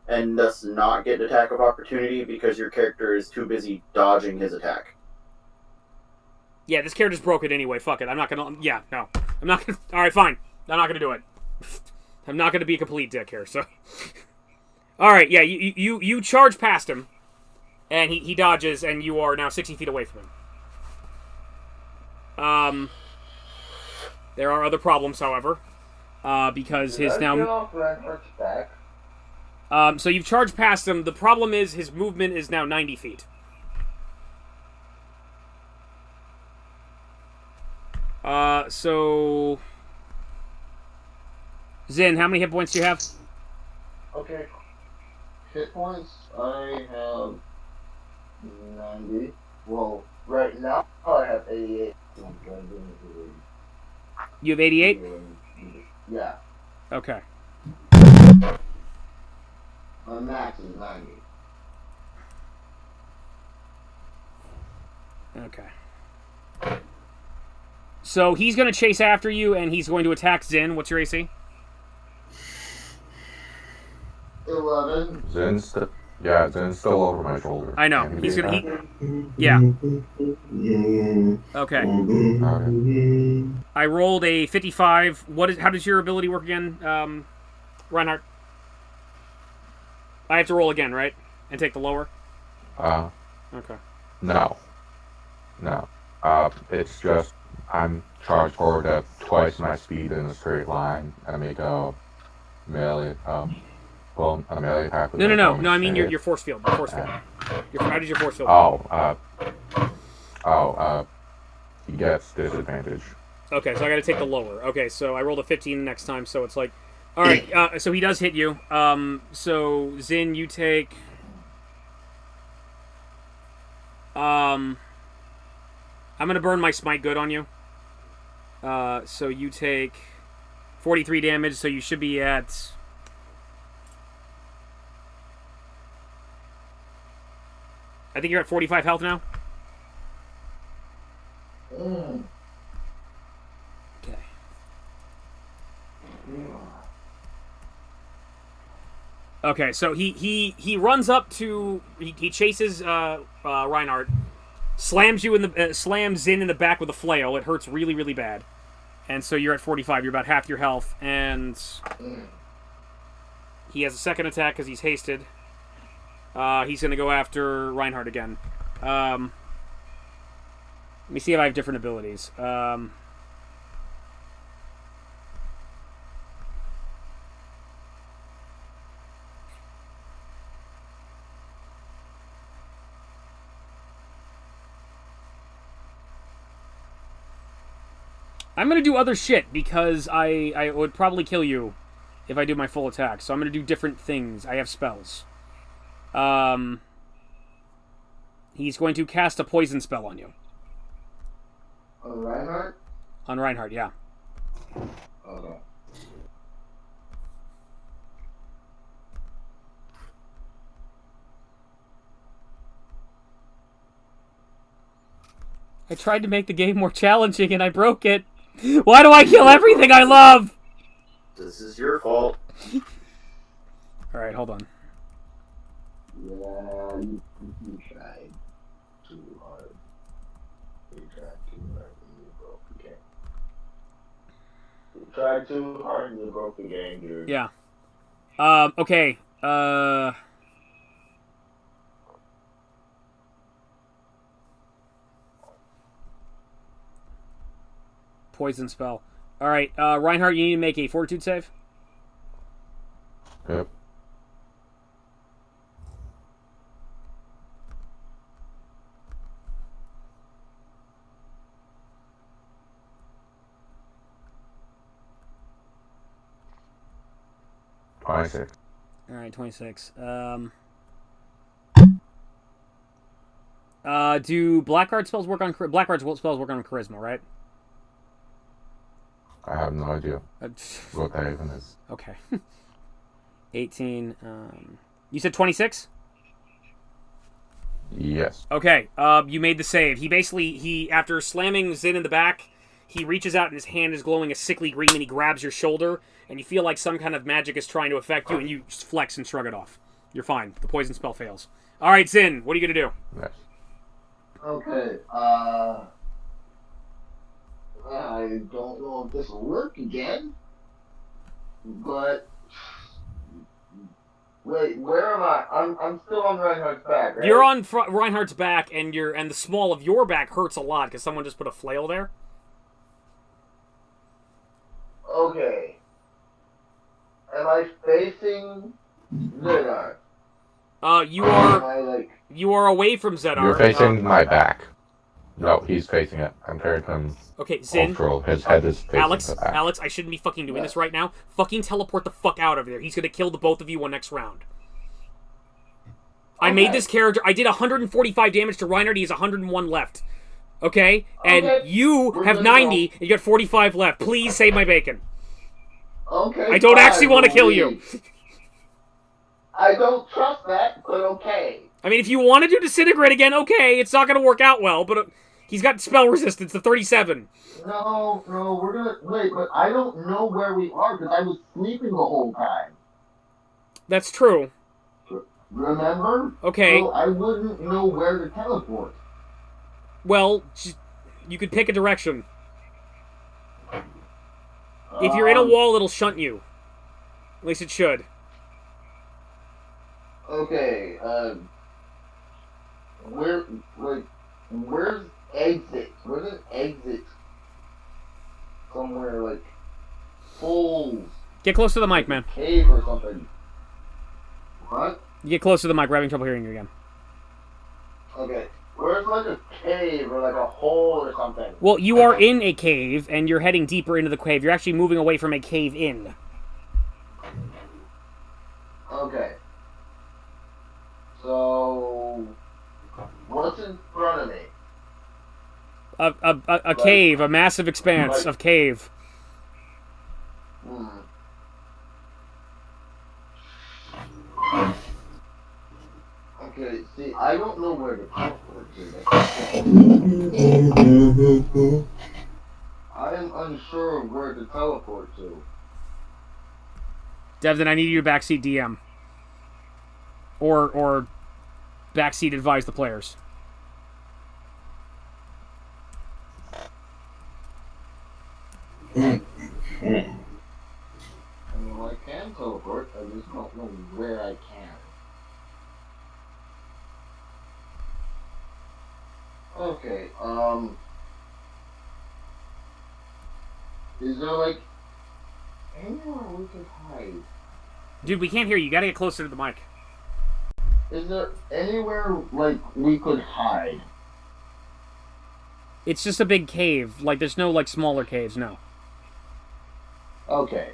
and thus not get an attack of opportunity because your character is too busy dodging his attack. Yeah, this character's broken anyway. Fuck it. I'm not gonna. Yeah, no. I'm not gonna. All right, fine. I'm not gonna do it. I'm not gonna be a complete dick here. So. All right. Yeah, you charge past him, and he dodges, and you are now 60 feet away from him. There are other problems, however, because his now. Get off Reinhardt's back. So you've charged past him. The problem is his movement is now 90 feet. So... Zyn, how many hit points do you have? Okay. Hit points, I have 90. Well, right now I have 88. You have 88? Yeah. Okay. My max is 90. Okay. So he's going to chase after you, and he's going to attack Zyn. What's your AC? 11. Zyn's still over my shoulder. I know. Can He's do going that? to... Yeah. Okay. Okay. I rolled a 55. How does your ability work again, Reinhardt? I have to roll again, right? And take the lower? Okay. No. It's just I'm charged forward at twice my speed in a straight line, and I make a melee attack. With No. I mean your force field. How does your force field? He gets disadvantage. Okay, so I got to take the lower. Okay, so I rolled a 15 next time, so it's like, all right. So he does hit you. So Zyn, you take. I'm gonna burn my smite good on you. So you take 43 damage. So you should be at. I think you're at 45 health now. Okay. Okay, so he runs up to he chases Reinhardt, slams Zyn in the back with a flail. It hurts really, really bad, and so you're at 45. You're about half your health, and he has a second attack because he's hasted. He's going to go after Reinhardt again. Let me see if I have different abilities. I'm gonna do other shit because I would probably kill you if I do my full attack. So I'm gonna do different things. I have spells. He's going to cast a poison spell on you. On Reinhardt? On Reinhardt, yeah. Okay. I tried to make the game more challenging and I broke it. Why do I kill everything I love? This is your fault. Alright, hold on. Yeah, you tried too hard. You tried too hard and you broke the game. You tried too hard and you broke the game, dude. Yeah. Okay. Poison spell. Alright, Reinhardt, you need to make a fortitude save. Yep. Alright, 26. Do Blackguard spells work on Blackguard spells work on charisma, right? I have no idea what that even is. Okay. 18. You said 26? Yes. Okay. You made the save. He after slamming Zyn in the back, he reaches out and his hand is glowing a sickly green and he grabs your shoulder and you feel like some kind of magic is trying to affect you and you just flex and shrug it off. You're fine. The poison spell fails. All right, Zyn, what are you going to do? Yes. Okay, I don't know if this will work again, but wait, where am I? I'm still on Reinhardt's back, right? You're on Reinhardt's back, and the small of your back hurts a lot because someone just put a flail there. Okay. Am I facing Zedar? You are away from Zedar. You're facing my back. No, he's facing it. I'm carrying him. Okay, Zyn. His head is facing the back. Alex, I shouldn't be fucking doing this right now. Fucking teleport the fuck out of there. He's gonna kill the both of you on next round. I made this character. I did 145 damage to Reinhardt. He has 101 left. Okay? And you have 90. And you got 45 left. Please save my bacon. Okay. I don't actually want to kill you. I don't trust that, but okay. I mean, if you want to do Disintegrate again, okay. It's not going to work out well, but he's got spell resistance to 37. No, we're gonna... Wait, but I don't know where we are, because I was sleeping the whole time. That's true. Remember? Okay. So I wouldn't know where to teleport. Well, you could pick a direction. If you're in a wall, it'll shunt you. At least it should. Okay, where's exit? Where's an exit? Somewhere, like, holes. Get close to the mic, man. Cave or something. What? You get close to the mic. We're having trouble hearing you again. Okay. Where's, like, a cave or, like, a hole or something? Well, you are in a cave, and you're heading deeper into the cave. You're actually moving away from a cave-in. Okay. So, what's in front of me? A cave, a massive expanse of cave. Okay, see, I don't know where to teleport to. I am unsure of where to teleport to. Devin, I need you to backseat DM. Or backseat advise the players. I mean, I can teleport, I just don't know where I can. Okay, is there, like, anywhere we can hide? Dude, we can't hear you. You gotta get closer to the mic. Is there anywhere, like, we could hide? It's just a big cave. Like, there's no, like, smaller caves, no. Okay,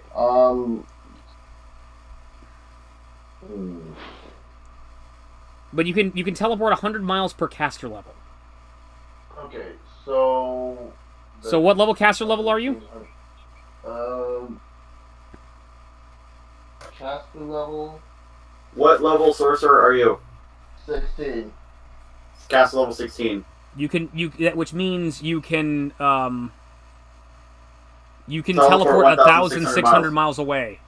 But you can teleport 100 miles per caster level. Okay, so... So what level caster level are you? Caster level... What level sorcerer are you? 16. Cast level 16. Which means you can teleport Teleport 1,600 miles away.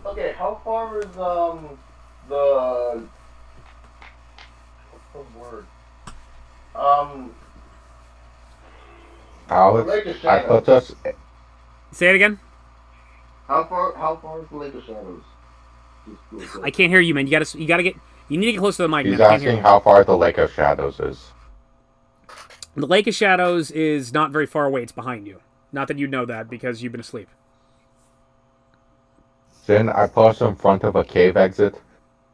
Okay, how far is, the... What's the word? Alex, Lake of I Shadows. put us. Say it again. How far is the Lake of Shadows? I can't hear you, man. You need to get close to the mic, He's man. I can't hear asking you. how far the Lake of Shadows is. The Lake of Shadows is not very far away. It's behind you. Not that you know that because you've been asleep. Then I put us in front of a cave exit.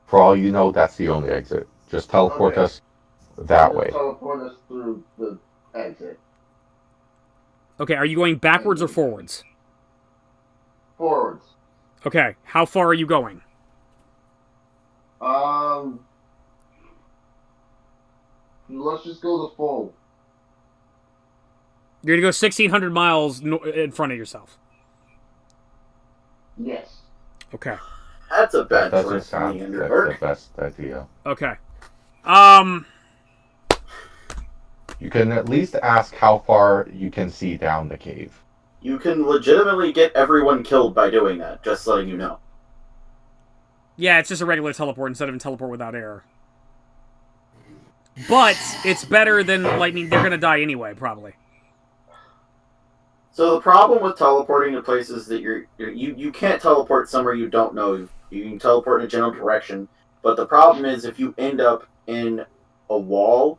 For all you know, that's the only exit. Just teleport Okay. us that way. Teleport us through the exit. Okay, are you going backwards or forwards? Forwards. Okay, how far are you going? Let's just go the full. You're gonna go 1,600 miles in front of yourself. Yes. Okay. That's a bad That doesn't choice. sound like the Work. best idea. Okay. You can at least ask how far you can see down the cave. You can legitimately get everyone killed by doing that, just letting you know. Yeah, it's just a regular teleport instead of a teleport without error. But it's better than lightning. They're gonna die anyway, probably. So the problem with teleporting to places that you can't teleport somewhere you don't know. You can teleport in a general direction, but the problem is if you end up in a wall,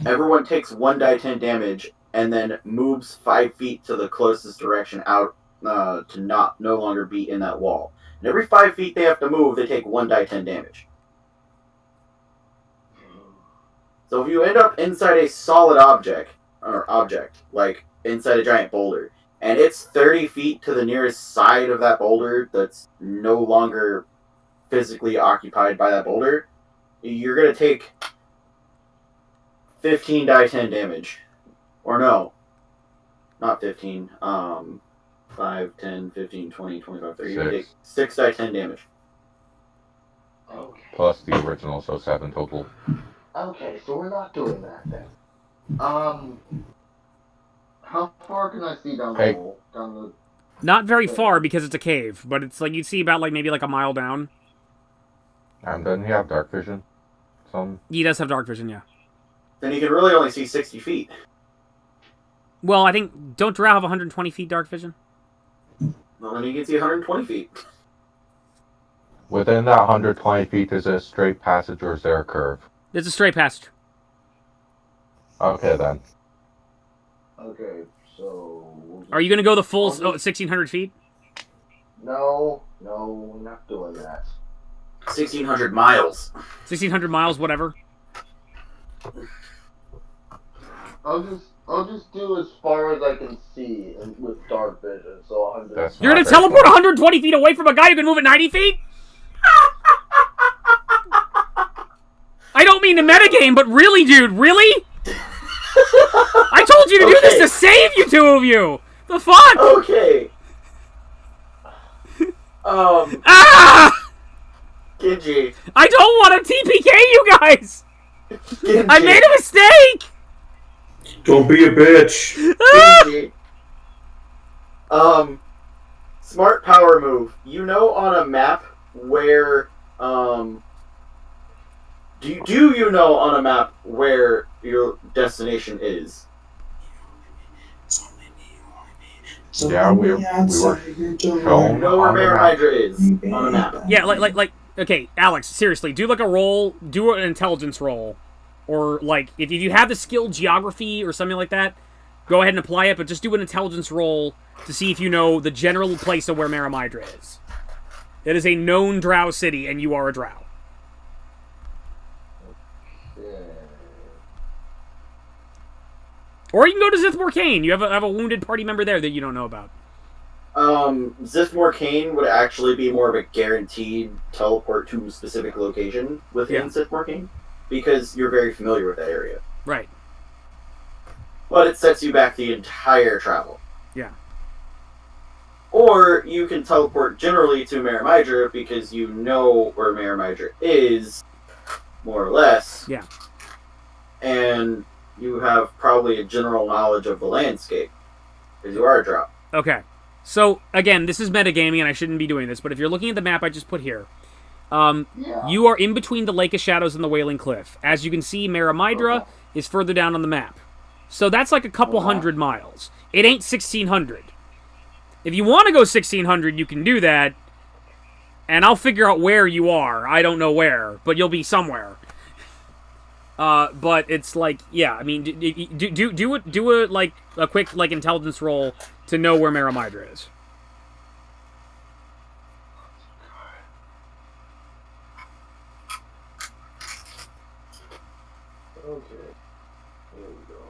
everyone takes 1d10 damage and then moves 5 feet to the closest direction out to no longer be in that wall. And every 5 feet they have to move, they take 1d10 damage. So if you end up inside a solid object, like inside a giant boulder, and it's 30 feet to the nearest side of that boulder that's no longer physically occupied by that boulder, you're going to take 15 die 10 damage. Or no, not 15. 5, 10, 15, 20, 25, 30. You're going to take 6 die 10 damage. Okay. Plus the original, so 7 total. Okay, so we're not doing that then. How far can I see down the hole? Down the... Not very far because it's a cave, but it's like you'd see about maybe a mile down. And then you have dark vision. He does have dark vision, yeah. Then you can really only see 60 feet. Well, I think don't Drow have 120 feet dark vision? Well, then you can see 120 feet. Within that 120 feet, is it a straight passage or is there a curve? It's a straight passage. Okay, then. Okay, so... Are you going to go the full 1,600 feet? No, we're not doing that. 1,600 miles. 1,600 miles, whatever. I'll just do as far as I can see with dark vision, so 100. That's You're not going to very teleport far. 120 feet away from a guy who can move at 90 feet? I don't mean to metagame, but really, dude, really? I told you to do this to save you two of you! The fuck? Okay. Ah! Genji. I don't want to TPK you guys! Genji. I made a mistake! Don't be a bitch. Genji. Smart power move. You know on a map where, do you know on a map where your destination is? Yeah, we were shown You know where on the Mare map. Hydra is on a map. Yeah, like, okay, Alex, seriously, do a roll, do an intelligence roll. Or, if you have the skill geography or something like that, go ahead and apply it, but just do an intelligence roll to see if you know the general place of where Mare Hydra is. It is a known drow city, and you are a drow. Or you can go to Zithmore Kane. You have a wounded party member there that you don't know about. Zithmore Kane would actually be more of a guaranteed teleport to a specific location within Zithmore Kane, because you're very familiar with that area. Right. But it sets you back the entire travel. Yeah. Or you can teleport generally to Maramidra because you know where Maramidra is, more or less. Yeah. And you have probably a general knowledge of the landscape, because you are a drop. Okay. So, again, this is metagaming, and I shouldn't be doing this, but if you're looking at the map I just put here, you are in between the Lake of Shadows and the Wailing Cliff. As you can see, Maramidra is further down on the map. So that's like a couple hundred miles. It ain't 1,600. If you want to go 1,600, you can do that, and I'll figure out where you are. I don't know where, but you'll be somewhere. But it's like, yeah, I mean, do a quick like intelligence roll to know where Maramidra is. Okay. Here we go.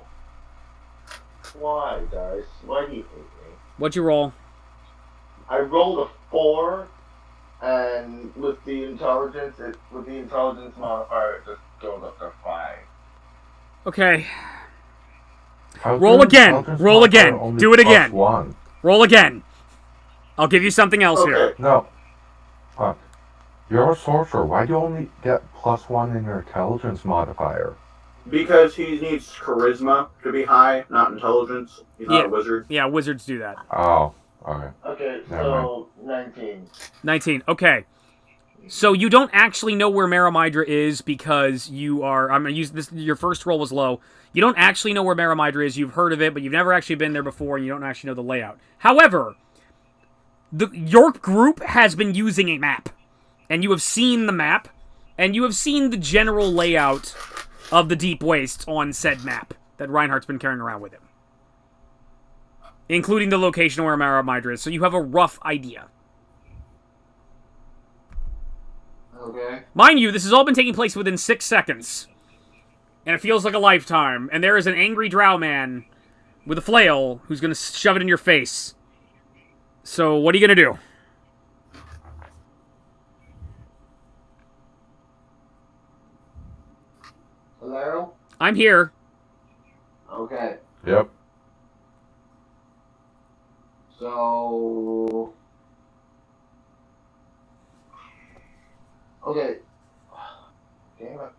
Why, guys? Why do you hate me? What'd you roll? I rolled a 4, and with the intelligence modifier, it just goes up to 5. Okay. How's Roll your again. intelligence Roll modifier again. only Do it again. +1? Roll again. I'll give you something else here. No. Fuck. You're a sorcerer. Why do you only get +1 in your intelligence modifier? Because he needs charisma to be high, not intelligence. He's not a wizard. Yeah, wizards do that. Oh, alright. Okay, Never so 19. 19. Okay. So you don't actually know where Maramidra is because you are... I'm going to use this... Your first roll was low. You don't actually know where Maramidra is. You've heard of it, but you've never actually been there before, and you don't actually know the layout. However, your group has been using a map. And you have seen the map, and you have seen the general layout of the Deep Wastes on said map that Reinhardt's been carrying around with him. Including the location where Maramidra is, so you have a rough idea. Okay. Mind you, this has all been taking place within 6 seconds. And it feels like a lifetime. And there is an angry drow man with a flail who's going to shove it in your face. So, what are you going to do? Hello? I'm here. Okay. Yep. So... Okay. Damn it.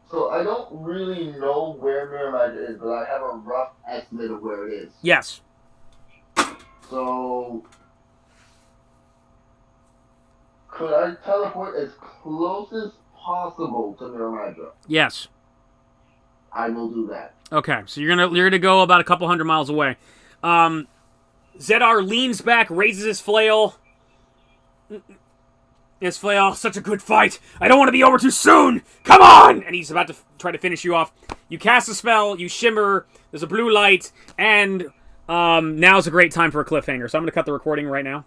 So I don't really know where Miramidra is, but I have a rough estimate of where it is. Yes. So... Could I teleport as close as possible to Miramidra? Yes. I will do that. Okay, so you're gonna go about a couple hundred miles away. Zedar leans back, raises his flail. His flail, such a good fight. I don't want to be over too soon. Come on! And he's about to try to finish you off. You cast a spell, you shimmer, there's a blue light, and now's a great time for a cliffhanger. So I'm going to cut the recording right now.